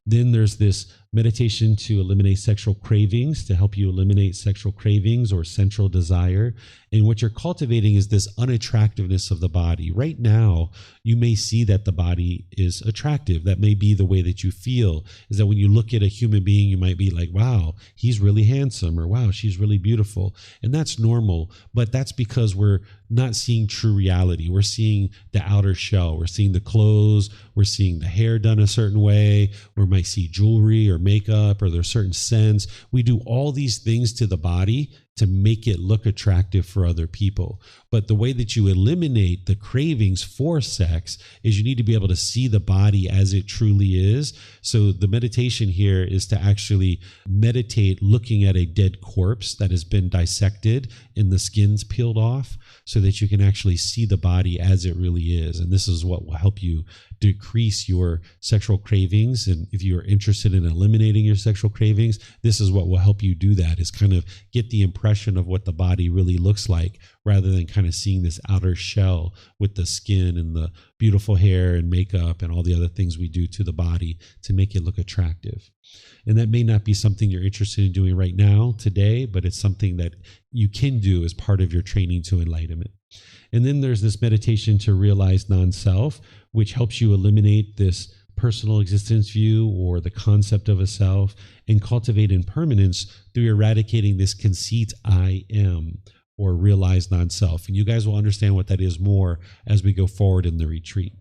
Then there's this meditation to eliminate sexual cravings, to help you eliminate sexual cravings or sensual desire. And what you're cultivating is this unattractiveness of the body. Right now, you may see that the body is attractive. That may be the way that you feel, is that when you look at a human being, you might be like, wow, he's really handsome, or wow, she's really beautiful. And that's normal, but that's because we're not seeing true reality. We're seeing the outer shell. We're seeing the clothes. We're seeing the hair done a certain way. We might see jewelry or makeup, or there's certain scents. We do all these things to the body to make it look attractive for other people. But the way that you eliminate the cravings for sex is you need to be able to see the body as it truly is. So the meditation here is to actually meditate looking at a dead corpse that has been dissected and the skin's peeled off so that you can actually see the body as it really is. And this is what will help you decrease your sexual cravings. And if you are interested in eliminating your sexual cravings, this is what will help you do that, is kind of get the impression impression of what the body really looks like, rather than kind of seeing this outer shell with the skin and the beautiful hair and makeup and all the other things we do to the body to make it look attractive. And that may not be something you're interested in doing right now, today, but it's something that you can do as part of your training to enlightenment. And then there's this meditation to realize non-self, which helps you eliminate this personal existence view or the concept of a self and cultivate impermanence through eradicating this conceit I am, or realize non-self. And you guys will understand what that is more as we go forward in the retreat.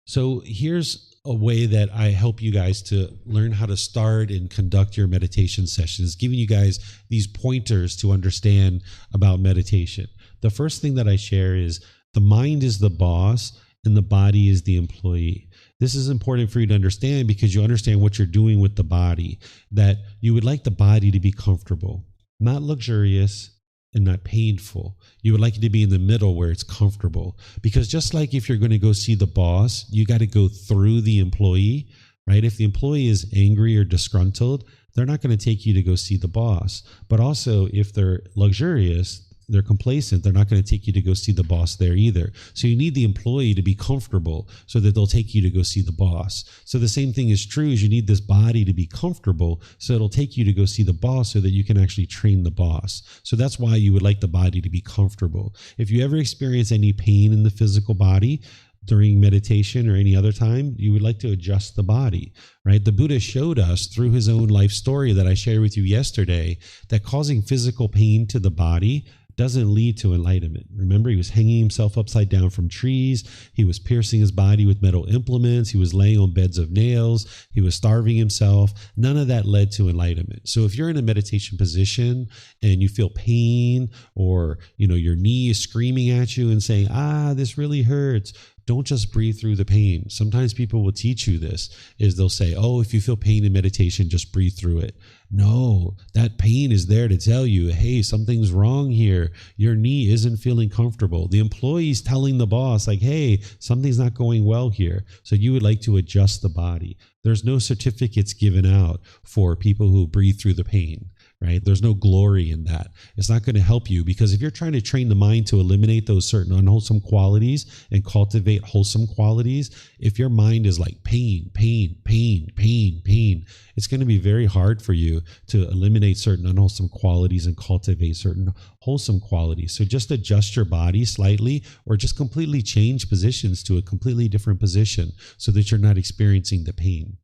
So here's a way that I help you guys to learn how to start and conduct your meditation sessions, giving you guys these pointers to understand about meditation. The first thing that I share is the mind is the boss and the body is the employee. This is important for you to understand because you understand what you're doing with the body, that you would like the body to be comfortable, not luxurious and not painful. You would like it to be in the middle where it's comfortable. Because just like if you're going to go see the boss, you got to go through the employee, right? If the employee is angry or disgruntled, they're not going to take you to go see the boss. But also if they're luxurious, they're complacent, they're not going to take you to go see the boss there either. So you need the employee to be comfortable so that they'll take you to go see the boss. So the same thing is true, is you need this body to be comfortable so it'll take you to go see the boss so that you can actually train the boss. So that's why you would like the body to be comfortable. If you ever experience any pain in the physical body during meditation or any other time, you would like to adjust the body, right? The Buddha showed us through his own life story that I shared with you yesterday that causing physical pain to the body doesn't lead to enlightenment. Remember, he was hanging himself upside down from trees. He was piercing his body with metal implements. He was laying on beds of nails. He was starving himself. None of that led to enlightenment. So if you're in a meditation position and you feel pain, or your knee is screaming at you and saying, this really hurts, don't just breathe through the pain. Sometimes people will teach you this, is they'll say, if you feel pain in meditation, just breathe through it. No, that pain is there to tell you, hey, something's wrong here. Your knee isn't feeling comfortable. The employee's telling the boss, like, hey, something's not going well here. So you would like to adjust the body. There's no certificates given out for people who breathe through the pain, right? There's no glory in that. It's not going to help you, because if you're trying to train the mind to eliminate those certain unwholesome qualities and cultivate wholesome qualities, if your mind is like pain, it's going to be very hard for you to eliminate certain unwholesome qualities and cultivate certain wholesome qualities. So just adjust your body slightly, or just completely change positions to a completely different position so that you're not experiencing the pain.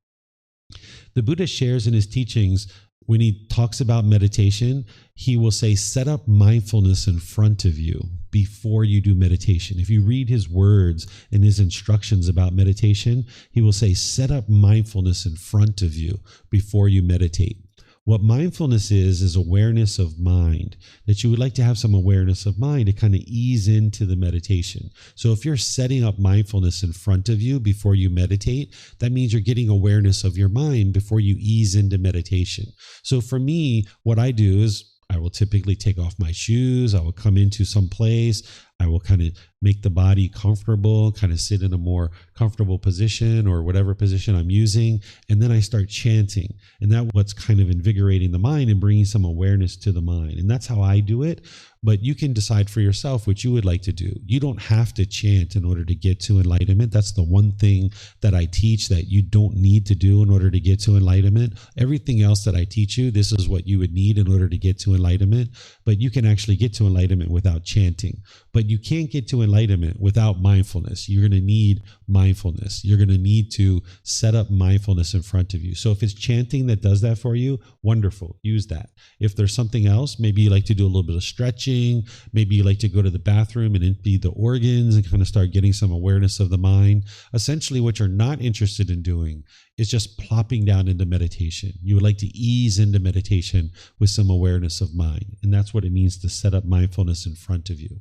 The Buddha shares in his teachings, when he talks about meditation, he will say, set up mindfulness in front of you before you do meditation. If you read his words and his instructions about meditation, he will say, set up mindfulness in front of you before you meditate. What mindfulness is awareness of mind, that you would like to have some awareness of mind to kind of ease into the meditation. So if you're setting up mindfulness in front of you before you meditate, that means you're getting awareness of your mind before you ease into meditation. So for me, what I do is I will typically take off my shoes. I will come into some place. I will kind of make the body comfortable, kind of sit in a more comfortable position or whatever position I'm using. And then I start chanting. And that's what's kind of invigorating the mind and bringing some awareness to the mind. And that's how I do it. But you can decide for yourself what you would like to do. You don't have to chant in order to get to enlightenment. That's the one thing that I teach that you don't need to do in order to get to enlightenment. Everything else that I teach you, this is what you would need in order to get to enlightenment. But you can actually get to enlightenment without chanting. But you can't get to enlightenment without mindfulness. You're going to need mindfulness. You're going to need to set up mindfulness in front of you. So if it's chanting that does that for you, wonderful. Use that. If there's something else, maybe you like to do a little bit of stretching. Maybe you like to go to the bathroom and empty the organs and kind of start getting some awareness of the mind. Essentially, what you're not interested in doing is just plopping down into meditation. You would like to ease into meditation with some awareness of mind. And that's what it means to set up mindfulness in front of you.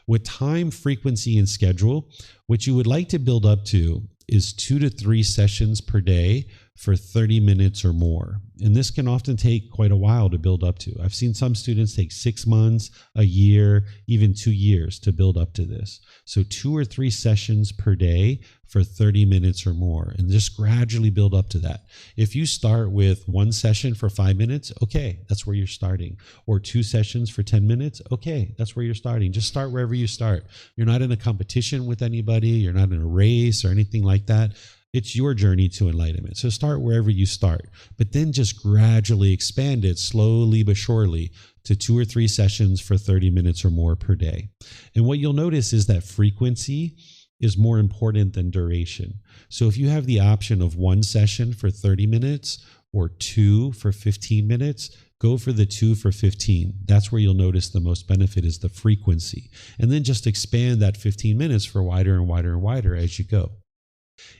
With time, frequency, and schedule, what you would like to build up to is 2 to 3 sessions per day for 30 minutes or more. And this can often take quite a while to build up to. I've seen some students take 6 months, a year, even 2 years to build up to this. So 2 or 3 sessions per day for 30 minutes or more, and just gradually build up to that. If you start with 1 session for 5 minutes, okay, that's where you're starting. Or 2 sessions for 10 minutes, okay, that's where you're starting. Just start wherever you start. You're not in a competition with anybody. You're not in a race or anything like that. It's your journey to enlightenment. So start wherever you start, but then just gradually expand it slowly but surely to 2 or 3 sessions for 30 minutes or more per day. And what you'll notice is that frequency is more important than duration. So if you have the option of 1 session for 30 minutes or 2 for 15 minutes, go for the 2 for 15. That's where you'll notice the most benefit is the frequency. And then just expand that 15 minutes for wider and wider and wider as you go.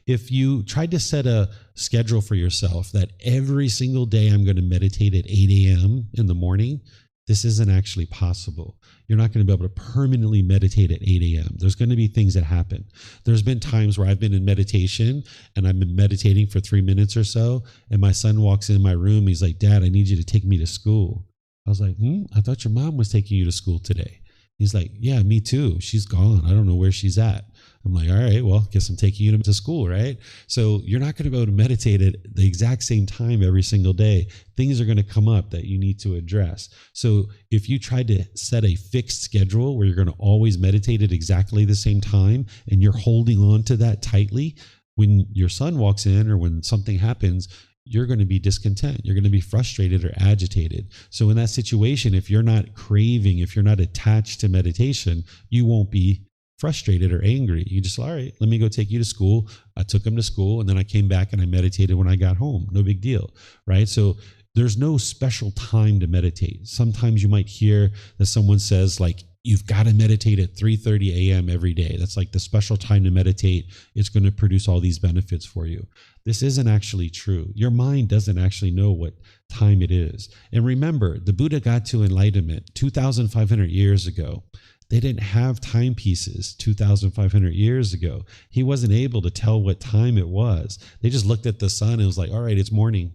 If you tried to set a schedule for yourself that every single day I'm going to meditate at 8 a.m. in the morning, this isn't actually possible. You're not going to be able to permanently meditate at 8 a.m. There's going to be things that happen. There's been times where I've been in meditation and I've been meditating for 3 minutes or so, and my son walks in my room. He's like, "Dad, I need you to take me to school." I was like, I thought your mom was taking you to school today. He's like, "Yeah, me too. She's gone. I don't know where she's at." I'm like, "All right, well, guess I'm taking you to school, right?" So you're not going to be able to meditate at the exact same time every single day. Things are going to come up that you need to address. So if you try to set a fixed schedule where you're going to always meditate at exactly the same time and you're holding on to that tightly, when your son walks in or when something happens, you're going to be discontent. You're going to be frustrated or agitated. So in that situation, if you're not craving, if you're not attached to meditation, you won't be frustrated or angry. You just, "All right, let me go take you to school." I took him to school and then I came back and I meditated when I got home. No big deal, right? So there's no special time to meditate. Sometimes you might hear that someone says like, "You've got to meditate at 3:30 a.m. every day. That's like the special time to meditate. It's going to produce all these benefits for you." This isn't actually true. Your mind doesn't actually know what time it is. And remember, the Buddha got to enlightenment 2,500 years ago. They didn't have timepieces 2,500 years ago. He wasn't able to tell what time it was. They just looked at the sun and it was like, "All right, it's morning,"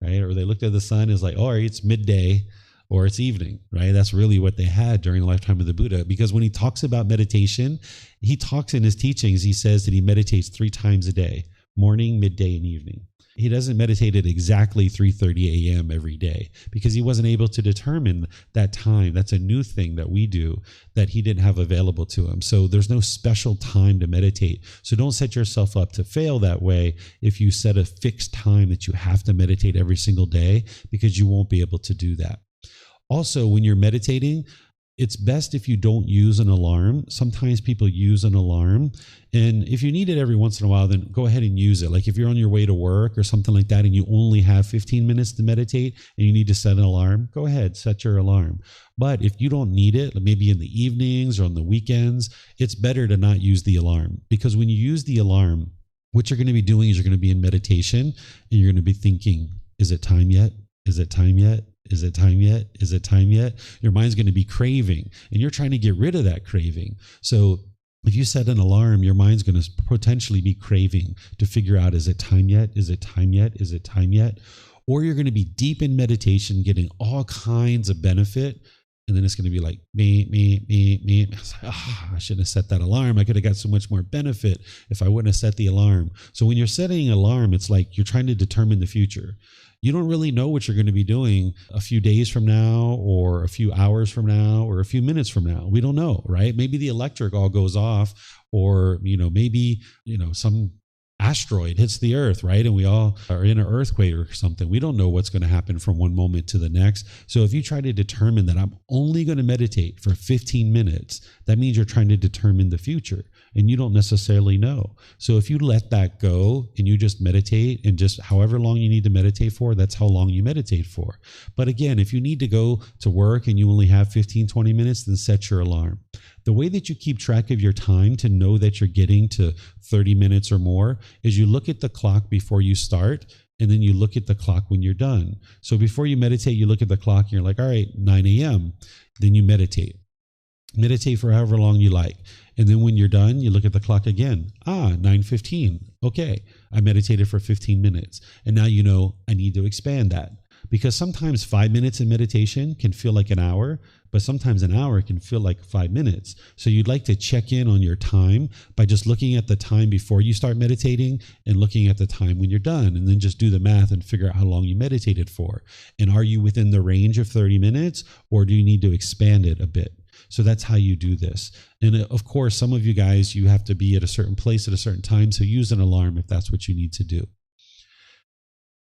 right? Or they looked at the sun and it's like, "All right, it's midday," or "It's evening," right? That's really what they had during the lifetime of the Buddha. Because when he talks about meditation, he talks in his teachings, he says that he meditates 3 times a day, morning, midday, and evening. He doesn't meditate at exactly 3:30 a.m. every day because he wasn't able to determine that time. That's a new thing that we do that he didn't have available to him. So there's no special time to meditate. So don't set yourself up to fail that way if you set a fixed time that you have to meditate every single day, because you won't be able to do that. Also, when you're meditating, it's best if you don't use an alarm. Sometimes people use an alarm, and if you need it every once in a while, then go ahead and use it. Like if you're on your way to work or something like that and you only have 15 minutes to meditate and you need to set an alarm, go ahead, set your alarm. But if you don't need it, maybe in the evenings or on the weekends, it's better to not use the alarm, because when you use the alarm, what you're going to be doing is you're going to be in meditation and you're going to be thinking, "Is it time yet? Is it time yet? Is it time yet? Is it time yet?" Your mind's going to be craving, and you're trying to get rid of that craving. So if you set an alarm, your mind's going to potentially be craving to figure out, is it time yet? Is it time yet? Is it time yet? Or you're going to be deep in meditation, getting all kinds of benefit. And then it's going to be like, me. I shouldn't have set that alarm. I could have got so much more benefit if I wouldn't have set the alarm. So when you're setting an alarm, it's like you're trying to determine the future. You don't really know what you're going to be doing a few days from now or a few hours from now or a few minutes from now. We don't know, right? Maybe the electric all goes off, or, maybe, some asteroid hits the earth, right? And we all are in an earthquake or something. We don't know what's going to happen from one moment to the next. So if you try to determine that I'm only going to meditate for 15 minutes, that means you're trying to determine the future, and you don't necessarily know. So if you let that go and you just meditate, and just however long you need to meditate for, that's how long you meditate for. But again, if you need to go to work and you only have 15, 20 minutes, then set your alarm. The way that you keep track of your time to know that you're getting to 30 minutes or more is you look at the clock before you start, and then you look at the clock when you're done. So before you meditate, you look at the clock and you're like, all right, 9 a.m. Then you meditate. Meditate for however long you like. And then when you're done, you look at the clock again. 9:15. Okay, I meditated for 15 minutes. And now you know I need to expand that. Because sometimes 5 minutes in meditation can feel like an hour, but sometimes an hour can feel like 5 minutes. So you'd like to check in on your time by just looking at the time before you start meditating and looking at the time when you're done, and then just do the math and figure out how long you meditated for. And are you within the range of 30 minutes, or do you need to expand it a bit? So that's how you do this. And of course, some of you guys, you have to be at a certain place at a certain time, so use an alarm if that's what you need to do.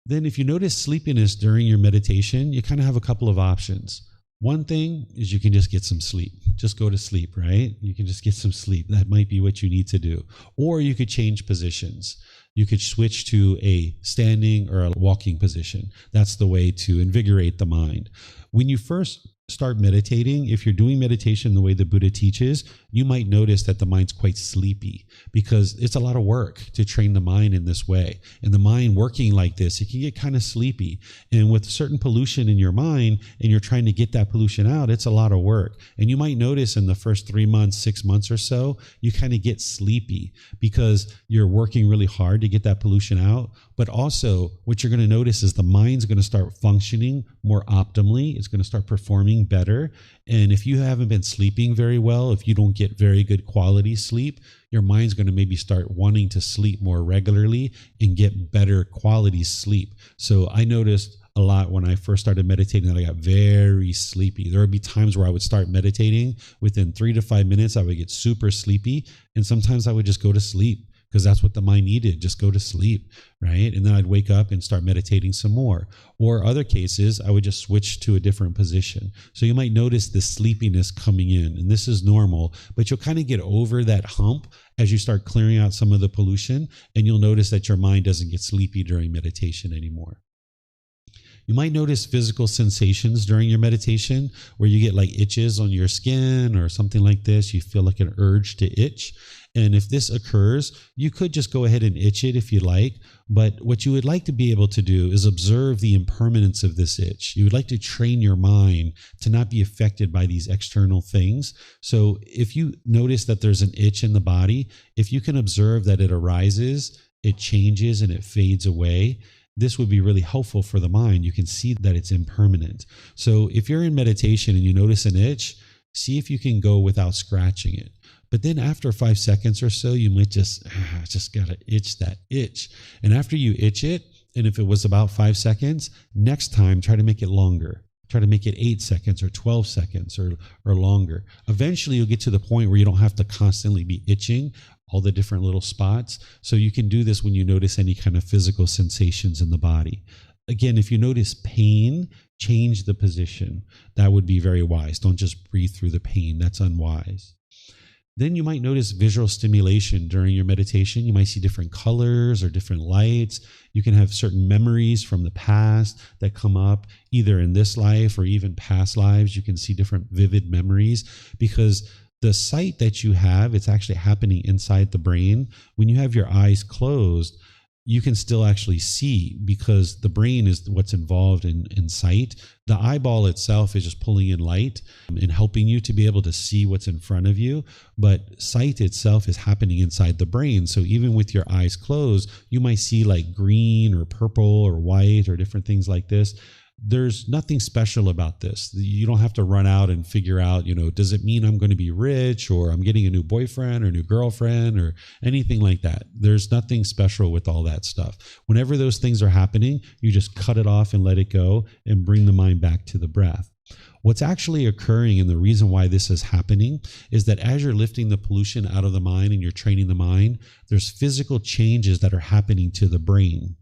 Then if you notice sleepiness during your meditation, you kind of have a couple of options. One thing is you can just get some sleep. Just go to sleep, right? You can just get some sleep. That might be what you need to do. Or you could change positions. You could switch to a standing or a walking position. That's the way to invigorate the mind. When you first start meditating, if you're doing meditation the way the Buddha teaches, you might notice that the mind's quite sleepy because it's a lot of work to train the mind in this way. And the mind working like this, it can get kind of sleepy. And with certain pollution in your mind, and you're trying to get that pollution out, it's a lot of work. And you might notice in the first 3 months, 6 months or so, you kind of get sleepy because you're working really hard to get that pollution out. But also what you're going to notice is the mind's going to start functioning more optimally. It's going to start performing better. And if you haven't been sleeping very well, if you don't get very good quality sleep, your mind's going to maybe start wanting to sleep more regularly and get better quality sleep. So I noticed a lot when I first started meditating that I got very sleepy. There would be times where I would start meditating. Within 3 to 5 minutes, I would get super sleepy. And sometimes I would just go to sleep, because that's what the mind needed, just go to sleep, right? And then I'd wake up and start meditating some more. Or other cases, I would just switch to a different position. So you might notice the sleepiness coming in, and this is normal, but you'll kind of get over that hump as you start clearing out some of the pollution, and you'll notice that your mind doesn't get sleepy during meditation anymore. You might notice physical sensations during your meditation where you get like itches on your skin or something like this. You feel like an urge to itch. And if this occurs, you could just go ahead and itch it if you like. But what you would like to be able to do is observe the impermanence of this itch. You would like to train your mind to not be affected by these external things. So if you notice that there's an itch in the body, if you can observe that it arises, it changes, and it fades away, this would be really helpful for the mind. You can see that it's impermanent. So if you're in meditation and you notice an itch, see if you can go without scratching it. But then after 5 seconds or so, you might just gotta itch that itch. And after you itch it, and if it was about 5 seconds, next time try to make it longer. Try to make it 8 seconds or 12 seconds or longer. Eventually you'll get to the point where you don't have to constantly be itching all the different little spots. So you can do this when you notice any kind of physical sensations in the body. Again, if you notice pain, change the position. That would be very wise. Don't just breathe through the pain. That's unwise. Then you might notice visual stimulation during your meditation. You might see different colors or different lights. You can have certain memories from the past that come up either in this life or even past lives. You can see different vivid memories because the sight that you have, it's actually happening inside the brain. When you have your eyes closed, you can still actually see because the brain is what's involved in sight. The eyeball itself is just pulling in light and helping you to be able to see what's in front of you. But sight itself is happening inside the brain. So even with your eyes closed, you might see like green or purple or white or different things like this. There's nothing special about this. You don't have to run out and figure out, does it mean I'm going to be rich or I'm getting a new boyfriend or new girlfriend or anything like that. There's nothing special with all that stuff. Whenever those things are happening, you just cut it off and let it go and bring the mind back to the breath. What's actually occurring, and the reason why this is happening, is that as you're lifting the pollution out of the mind and you're training the mind, there's physical changes that are happening to the brain.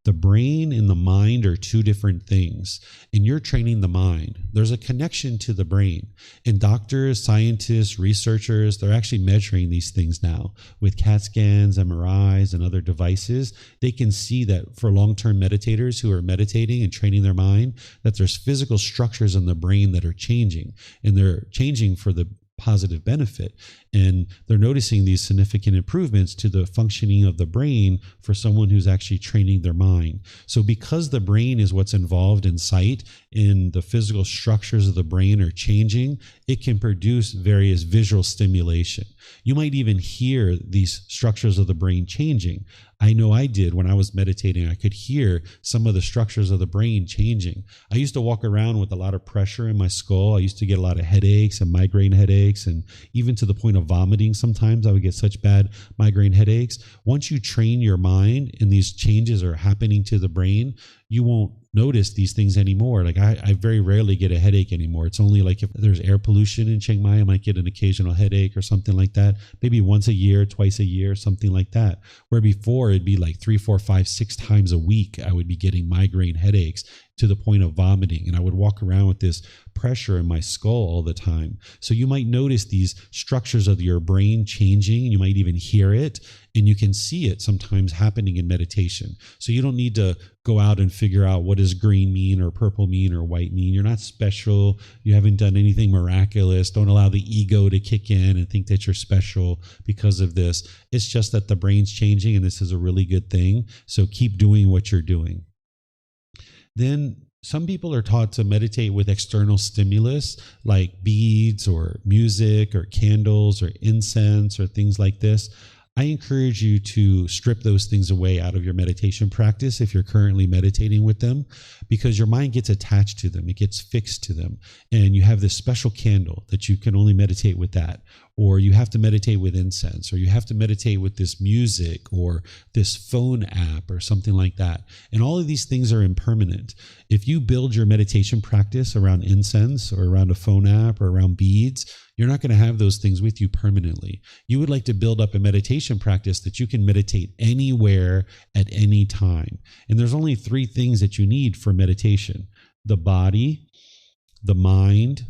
The brain and the mind are two different things, and you're training the mind. There's a connection to the brain, and doctors, scientists, researchers, they're actually measuring these things now with CAT scans, MRIs, and other devices. They can see that for long-term meditators who are meditating and training their mind, that there's physical structures in the brain that are changing, and they're changing for the positive benefit. And they're noticing these significant improvements to the functioning of the brain for someone who's actually training their mind. So because the brain is what's involved in sight and the physical structures of the brain are changing, it can produce various visual stimulation. You might even hear these structures of the brain changing. I know I did when I was meditating. I could hear some of the structures of the brain changing. I used to walk around with a lot of pressure in my skull. I used to get a lot of headaches and migraine headaches, and even to the point of vomiting sometimes. I would get such bad migraine headaches. Once you train your mind and these changes are happening to the brain, you won't notice these things anymore. Like I very rarely get a headache anymore. It's only like if there's air pollution in Chiang Mai, I might get an occasional headache or something like that. Maybe once a year, twice a year, something like that. Where before it'd be like 3, 4, 5, 6 times a week, I would be getting migraine headaches to the point of vomiting. And I would walk around with this pressure in my skull all the time. So you might notice these structures of your brain changing. You might even hear it, and you can see it sometimes happening in meditation. So you don't need to go out and figure out what does green mean or purple mean or white mean. You're not special. You haven't done anything miraculous. Don't allow the ego to kick in and think that you're special because of this. It's just that the brain's changing, and this is a really good thing. So keep doing what you're doing. Then some people are taught to meditate with external stimulus like beads or music or candles or incense or things like this. I encourage you to strip those things away out of your meditation practice if you're currently meditating with them, because your mind gets attached to them. It gets fixed to them. And you have this special candle that you can only meditate with that. Or you have to meditate with incense, or you have to meditate with this music or this phone app or something like that. And all of these things are impermanent. If you build your meditation practice around incense or around a phone app or around beads, you're not going to have those things with you permanently. You would like to build up a meditation practice that you can meditate anywhere at any time. And there's only 3 things that you need for meditation: the body, the mind,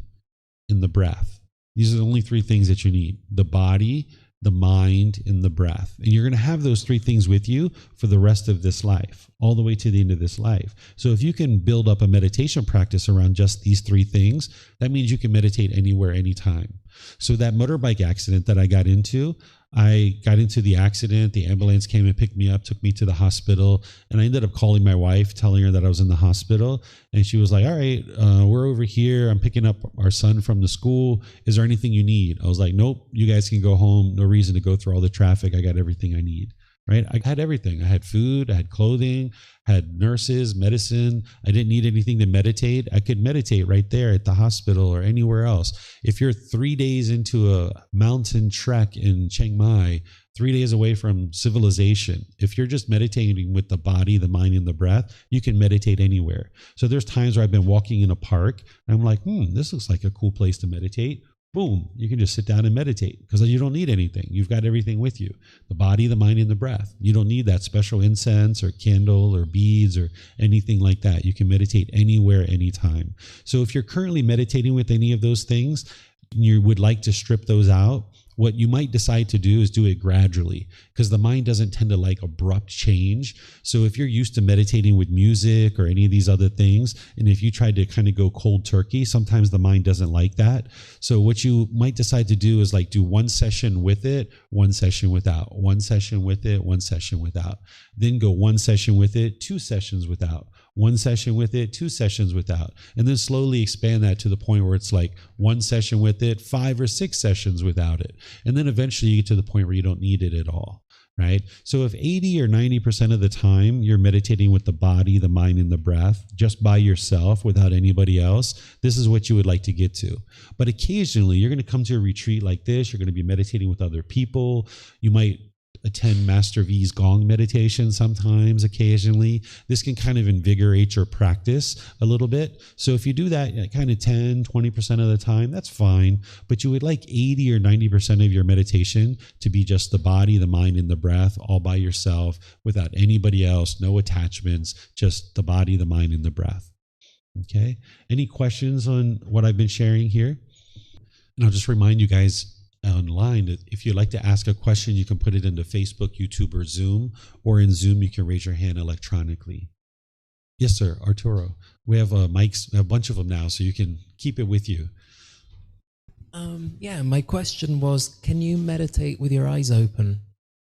and the breath. These are the only 3 things that you need: the body, the mind, and the breath. And you're going to have those 3 things with you for the rest of this life, all the way to the end of this life. So if you can build up a meditation practice around just these 3 things, that means you can meditate anywhere, anytime. So that motorbike accident that I got into the accident, the ambulance came and picked me up, took me to the hospital, and I ended up calling my wife, telling her that I was in the hospital. And she was like, all right, we're over here. I'm picking up our son from the school. Is there anything you need? I was like, nope, you guys can go home. No reason to go through all the traffic. I got everything I need. Right? I had everything. I had food, I had clothing, had nurses, medicine. I didn't need anything to meditate. I could meditate right there at the hospital or anywhere else. If you're 3 days into a mountain trek in Chiang Mai, 3 days away from civilization, if you're just meditating with the body, the mind, and the breath, you can meditate anywhere. So there's times where I've been walking in a park and I'm like, this looks like a cool place to meditate. Boom, you can just sit down and meditate because you don't need anything. You've got everything with you: the body, the mind, and the breath. You don't need that special incense or candle or beads or anything like that. You can meditate anywhere, anytime. So if you're currently meditating with any of those things, and you would like to strip those out, what you might decide to do is do it gradually, because the mind doesn't tend to like abrupt change. So if you're used to meditating with music or any of these other things, and if you try to kind of go cold turkey, sometimes the mind doesn't like that. So what you might decide to do is like do 1 session with it, 1 session without, 1 session with it, 1 session without. Then go 1 session with it, 2 sessions without. 1 session with it, 2 sessions without, and then slowly expand that to the point where it's like 1 session with it, 5 or 6 sessions without it. And then eventually you get to the point where you don't need it at all, right? So if 80 or 90% of the time you're meditating with the body, the mind, and the breath, just by yourself without anybody else, this is what you would like to get to. But occasionally you're going to come to a retreat like this. You're going to be meditating with other people. You might attend Master V's Gong meditation sometimes, occasionally. This can kind of invigorate your practice a little bit. So if you do that kind of 10, 20% of the time, that's fine. But you would like 80 or 90% of your meditation to be just the body, the mind, and the breath, all by yourself, without anybody else, no attachments, just the body, the mind, and the breath. Okay? Any questions on what I've been sharing here? And I'll just remind you guys online, if you'd like to ask a question, you can put it into Facebook, YouTube, or Zoom, or in Zoom, you can raise your hand electronically. Yes, sir, Arturo. We have mics, a bunch of them now, so you can keep it with you. Yeah, my question was, can you meditate with your eyes open,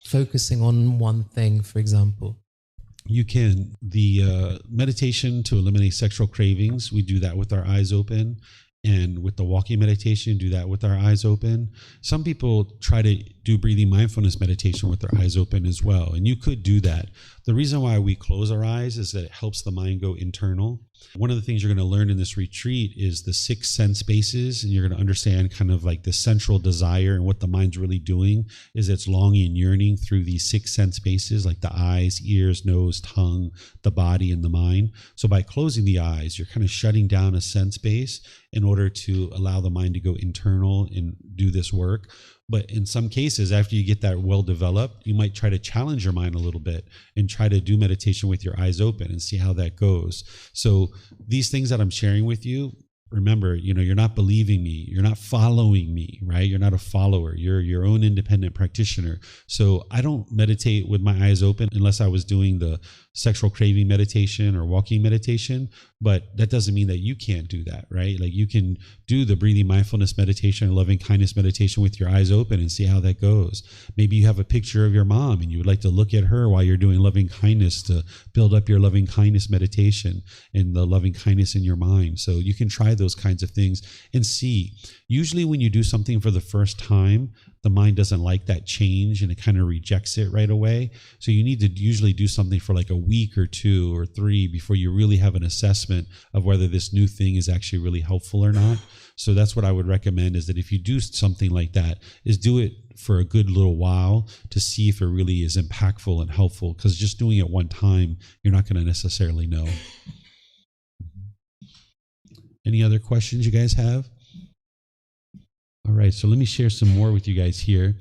focusing on one thing, for example? you can, the meditation to eliminate sexual cravings, we do that with our eyes open. And with the walking meditation, do that with our eyes open. Some people try to do breathing mindfulness meditation with their eyes open as well. And you could do that. The reason why we close our eyes is that it helps the mind go internal. One of the things you're going to learn in this retreat is the 6 sense bases, and you're going to understand kind of like the central desire, and what the mind's really doing is it's longing and yearning through these 6 sense bases, like the eyes, ears, nose, tongue, the body, and the mind. So by closing the eyes, you're kind of shutting down a sense base in order to allow the mind to go internal and do this work. But in some cases, after you get that well developed, you might try to challenge your mind a little bit and try to do meditation with your eyes open and see how that goes. So these things that I'm sharing with you, remember, you're not believing me. You're not following me, right? You're not a follower. You're your own independent practitioner. So I don't meditate with my eyes open unless I was doing the sexual craving meditation or walking meditation. But that doesn't mean that you can't do that, right? Like you can do the breathing mindfulness meditation or loving kindness meditation with your eyes open and see how that goes. Maybe you have a picture of your mom and you would like to look at her while you're doing loving kindness to build up your loving kindness meditation and the loving kindness in your mind. So you can try those kinds of things and see. Usually when you do something for the first time, the mind doesn't like that change and it kind of rejects it right away. So you need to usually do something for like a week or 2 or 3 before you really have an assessment of whether this new thing is actually really helpful or not. So that's what I would recommend, is that if you do something like that, is do it for a good little while to see if it really is impactful and helpful, because just doing it one time, you're not going to necessarily know. Any other questions you guys have? All right, so let me share some more with you guys here.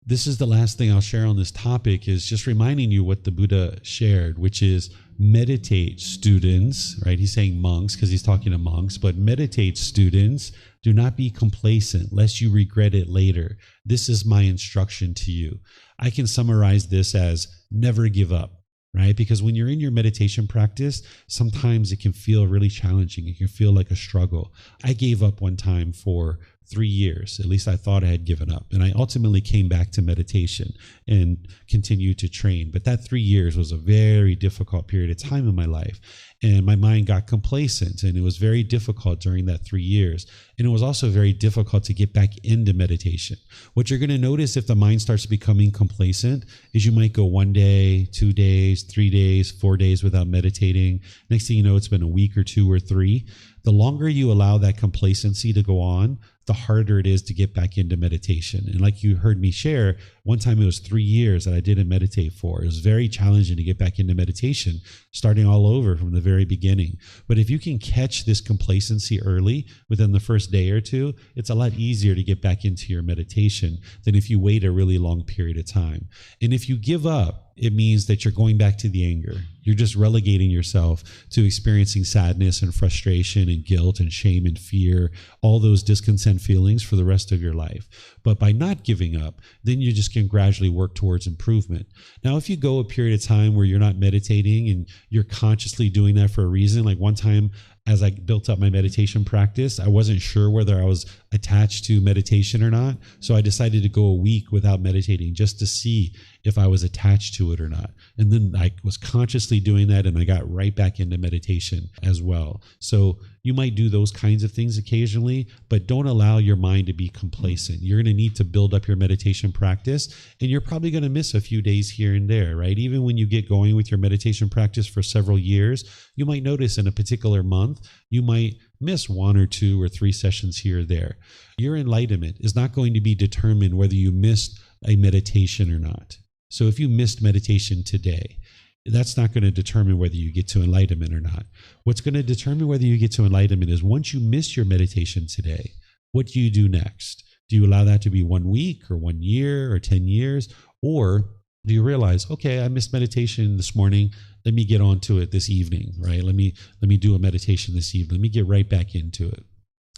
This is the last thing I'll share on this topic, is just reminding you what the Buddha shared, which is meditate, students, right? He's saying monks because he's talking to monks, but meditate, students. Do not be complacent, lest you regret it later. This is my instruction to you. I can summarize this as never give up. Right? Because when you're in your meditation practice, sometimes it can feel really challenging. It can feel like a struggle. I gave up one time for 3 years. At least I thought I had given up. And I ultimately came back to meditation and continued to train. But that 3 years was a very difficult period of time in my life. And my mind got complacent, and it was very difficult during that 3 years. And it was also very difficult to get back into meditation. What you're going to notice if the mind starts becoming complacent is you might go 1 day, 2 days, 3 days, 4 days without meditating. Next thing you know, it's been a week or 2 or 3. The longer you allow that complacency to go on, the harder it is to get back into meditation. And like you heard me share, one time it was 3 years that I didn't meditate for. It was very challenging to get back into meditation, starting all over from the very beginning. But if you can catch this complacency early, within the first day or 2, it's a lot easier to get back into your meditation than if you wait a really long period of time. And if you give up, it means that you're going back to the anger. You're just relegating yourself to experiencing sadness and frustration and guilt and shame and fear, all those discontent feelings for the rest of your life. But by not giving up, then you just can gradually work towards improvement. Now, if you go a period of time where you're not meditating and you're consciously doing that for a reason, like one time as I built up my meditation practice, I wasn't sure whether I was attached to meditation or not. So I decided to go a week without meditating just to see if I was attached to it or not. And then I was consciously doing that, and I got right back into meditation as well. So you might do those kinds of things occasionally, but don't allow your mind to be complacent. You're going to need to build up your meditation practice, and you're probably going to miss a few days here and there, right? Even when you get going with your meditation practice for several years, you might notice in a particular month, you might miss 1 or 2 or 3 sessions here or there. Your enlightenment is not going to be determined whether you missed a meditation or not. So if you missed meditation today, that's not going to determine whether you get to enlightenment or not. What's going to determine whether you get to enlightenment is once you miss your meditation today, what do you do next? Do you allow that to be 1 week or 1 year or 10 years? Or do you realize, okay, I missed meditation this morning. Let me get on to it this evening, right? Let me do a meditation this evening. Let me get right back into it.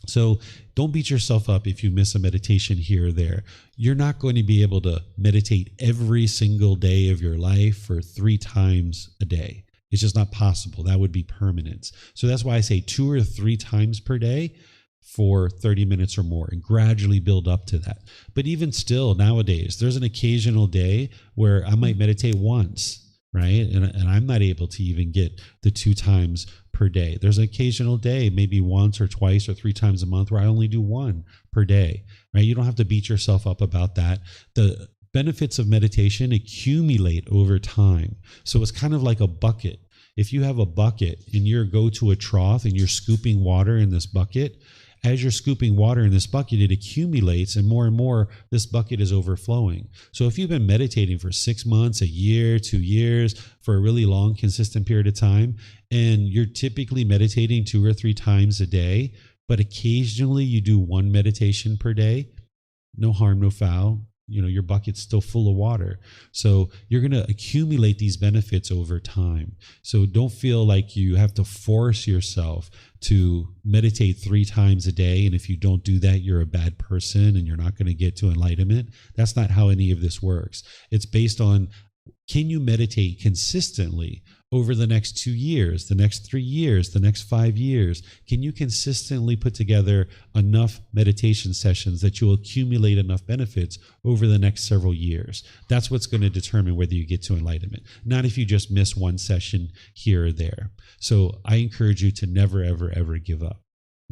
So don't beat yourself up if you miss a meditation here or there. You're not going to be able to meditate every single day of your life for 3 times a day. It's just not possible. That would be permanence. So that's why I say 2 or 3 times per day for 30 minutes or more, and gradually build up to that. But even still, nowadays, there's an occasional day where I might meditate once. right? And I'm not able to even get the 2 times per day. There's an occasional day, maybe once or twice or 3 times a month, where I only do 1 per day, right? You don't have to beat yourself up about that. The benefits of meditation accumulate over time. So it's kind of like a bucket. If you have a bucket and you go to a trough and you're scooping water in this bucket, as you're scooping water in this bucket, it accumulates, and more, this bucket is overflowing. So if you've been meditating for 6 months, a year, 2 years, for a really long, consistent period of time, and you're typically meditating 2 or 3 times a day, but occasionally you do 1 meditation per day, no harm, no foul. Your bucket's still full of water. So you're going to accumulate these benefits over time. So don't feel like you have to force yourself to meditate 3 times a day. And if you don't do that, you're a bad person and you're not going to get to enlightenment. That's not how any of this works. It's based on, can you meditate consistently over the next 2 years, the next 3 years, the next 5 years? Can you consistently put together enough meditation sessions that you'll accumulate enough benefits over the next several years? That's what's going to determine whether you get to enlightenment, not if you just miss 1 session here or there. So I encourage you to never, ever, ever give up.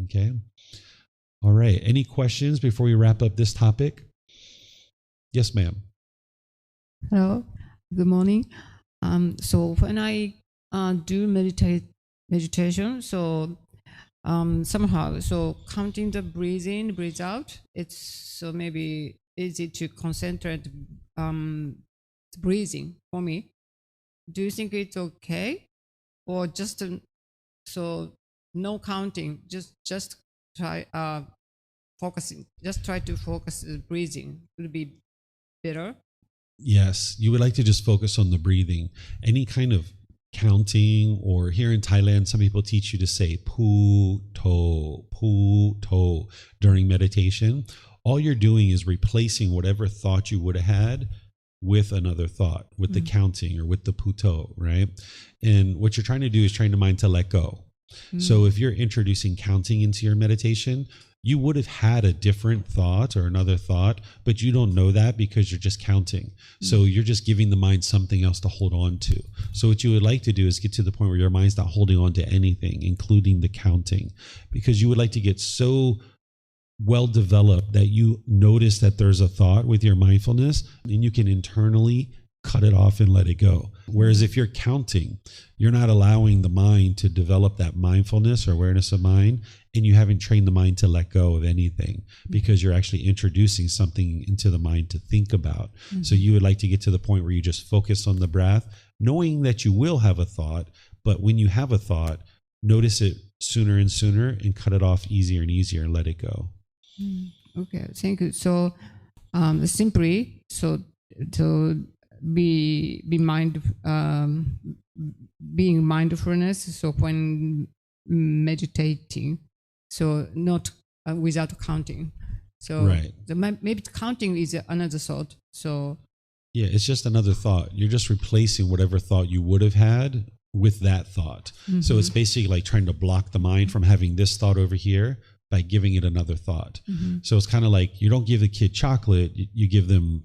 Okay? All right. Any questions before we wrap up this topic? Yes, ma'am. Hello. Good morning. So when I do meditation, so somehow, so counting the breathe in, breathe out, it's so maybe easy to concentrate breathing for me. Do you think it's okay, or just so no counting, just try focusing, just try to focus breathing would be better? Yes, you would like to just focus on the breathing. Any kind of counting, or here in Thailand, some people teach you to say pu to during meditation. All you're doing is replacing whatever thought you would have had with another thought, with the counting or with the puto, right? And what you're trying to do is train the mind to let go. So if you're introducing counting into your meditation, you would have had a different thought or another thought, but you don't know that because you're just counting. So you're just giving the mind something else to hold on to. So what you would like to do is get to the point where your mind's not holding on to anything, including the counting, because you would like to get so well developed that you notice that there's a thought with your mindfulness, and you can internally cut it off and let it go. Whereas if you're counting, you're not allowing the mind to develop that mindfulness or awareness of mind, and you haven't trained the mind to let go of anything, because you're actually introducing something into the mind to think about. So you would like to get to the point where you just focus on the breath, knowing that you will have a thought, but when you have a thought, notice it sooner and sooner and cut it off easier and easier and let it go. Okay, thank you. So simply, so to be mind being mindfulness. So when meditating, so not without counting. So right. Maybe counting is another thought. So yeah, it's just another thought. You're just replacing whatever thought you would have had with that thought. So it's basically like trying to block the mind from having this thought over here by giving it another thought. So it's kind of like you don't give a kid chocolate, you give them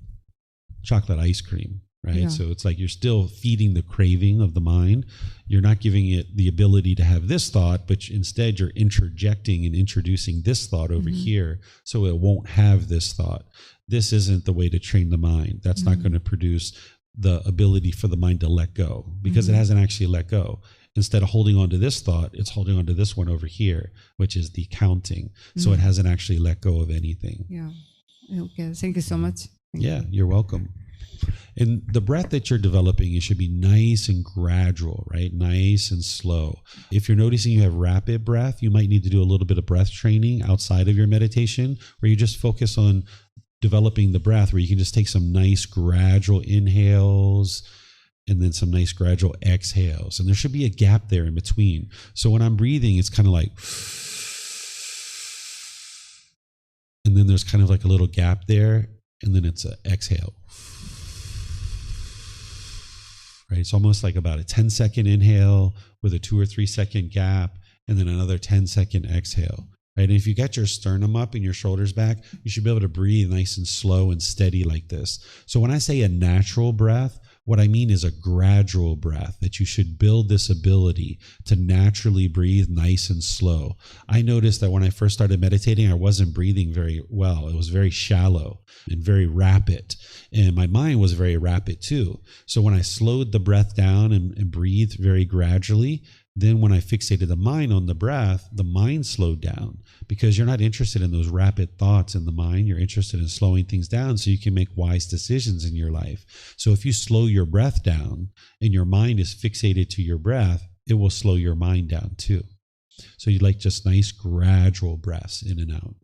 chocolate ice cream, right? Yeah. So it's like you're still feeding the craving of the mind. You're not giving it the ability to have this thought, but instead you're interjecting and introducing this thought over here, so it won't have this thought. This isn't the way to train the mind. That's not going to produce the ability for the mind to let go, because it hasn't actually let go. Instead of holding on to this thought, it's holding on to this one over here, which is the counting. So it hasn't actually let go of anything. Yeah. Okay. Thank you so much. Thank you. You're welcome. And the breath that you're developing, it should be nice and gradual, right? Nice and slow. If you're noticing you have rapid breath, you might need to do a little bit of breath training outside of your meditation, where you just focus on developing the breath, where you can just take some nice gradual inhales and then some nice gradual exhales. And there should be a gap there in between. So when I'm breathing, it's kind of like, and then there's kind of like a little gap there, and then it's an exhale. Right? It's almost like about a 10-second inhale with a 2 or 3 second gap, and then another 10-second exhale. Right? And if you get your sternum up and your shoulders back, you should be able to breathe nice and slow and steady like this. So when I say a natural breath, What I mean is a gradual breath, that you should build this ability to naturally breathe nice and slow. I noticed that when I first started meditating, I wasn't breathing very well. It was very shallow and very rapid. And my mind was very rapid too. So when I slowed the breath down and breathed very gradually, then when I fixated the mind on the breath, the mind slowed down, because you're not interested in those rapid thoughts in the mind. You're interested in slowing things down so you can make wise decisions in your life. So if you slow your breath down and your mind is fixated to your breath, it will slow your mind down too. So you like just nice gradual breaths in and out.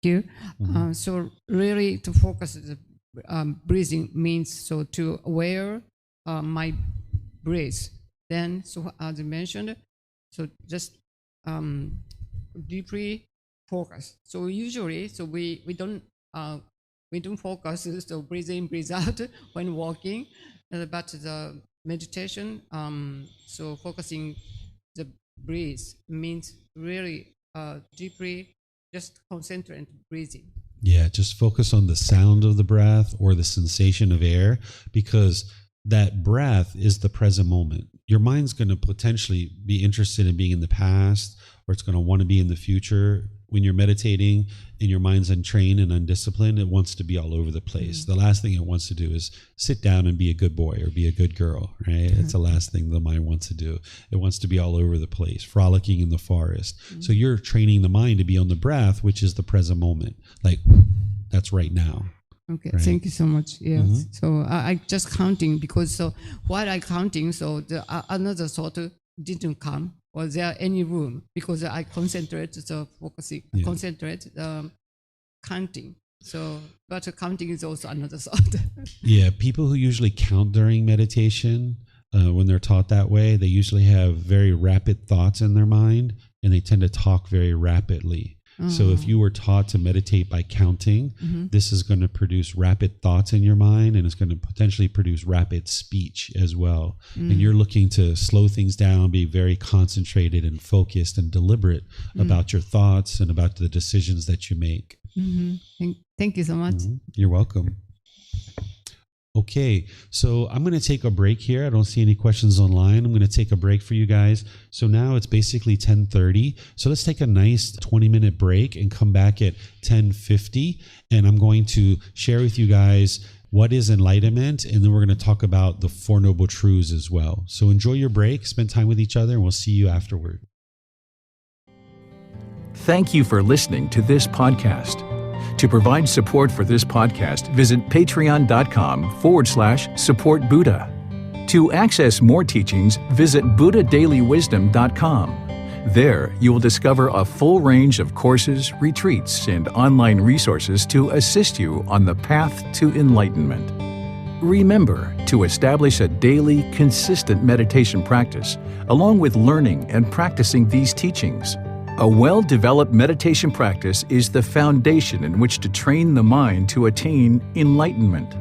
Thank you. So really to focus the breathing means so to aware my breath. Then, so as I mentioned, so just deeply focus. So usually, so we don't focus. So breathe in, breathe out when walking, but the meditation, so focusing the breath means really deeply just concentrate breathing. Yeah, just focus on the sound of the breath or the sensation of air, because that breath is the present moment. Your mind's going to potentially be interested in being in the past, or it's going to want to be in the future. When you're meditating and your mind's untrained and undisciplined, it wants to be all over the place. The last thing it wants to do is sit down and be a good boy or be a good girl, right? It's the last thing the mind wants to do. It wants to be all over the place, frolicking in the forest. So you're training the mind to be on the breath, which is the present moment. Like, that's right now. Okay, right? Thank you so much. Yes. So I just counting, because so while I counting, so the another thought didn't come. Was there any room? Because I concentrate, so focusing, concentrate, counting. So, but counting is also another thought. Yeah, people who usually count during meditation, when they're taught that way, they usually have very rapid thoughts in their mind, and they tend to talk very rapidly. So if you were taught to meditate by counting, this is going to produce rapid thoughts in your mind, and it's going to potentially produce rapid speech as well. And you're looking to slow things down, be very concentrated and focused and deliberate about your thoughts and about the decisions that you make. Thank you so much. You're welcome. Okay, so I'm going to take a break here. I don't see any questions online. I'm going to take a break for you guys. So now it's basically 10:30. So let's take a nice 20-minute break and come back at 10:50. And I'm going to share with you guys what is enlightenment, and then we're going to talk about the Four Noble Truths as well. So enjoy your break, spend time with each other, and we'll see you afterward. Thank you for listening to this podcast. To provide support for this podcast, visit patreon.com/support Buddha. To access more teachings, visit buddhadailywisdom.com. There, you will discover a full range of courses, retreats, and online resources to assist you on the path to enlightenment. Remember to establish a daily, consistent meditation practice, along with learning and practicing these teachings. A well-developed meditation practice is the foundation in which to train the mind to attain enlightenment.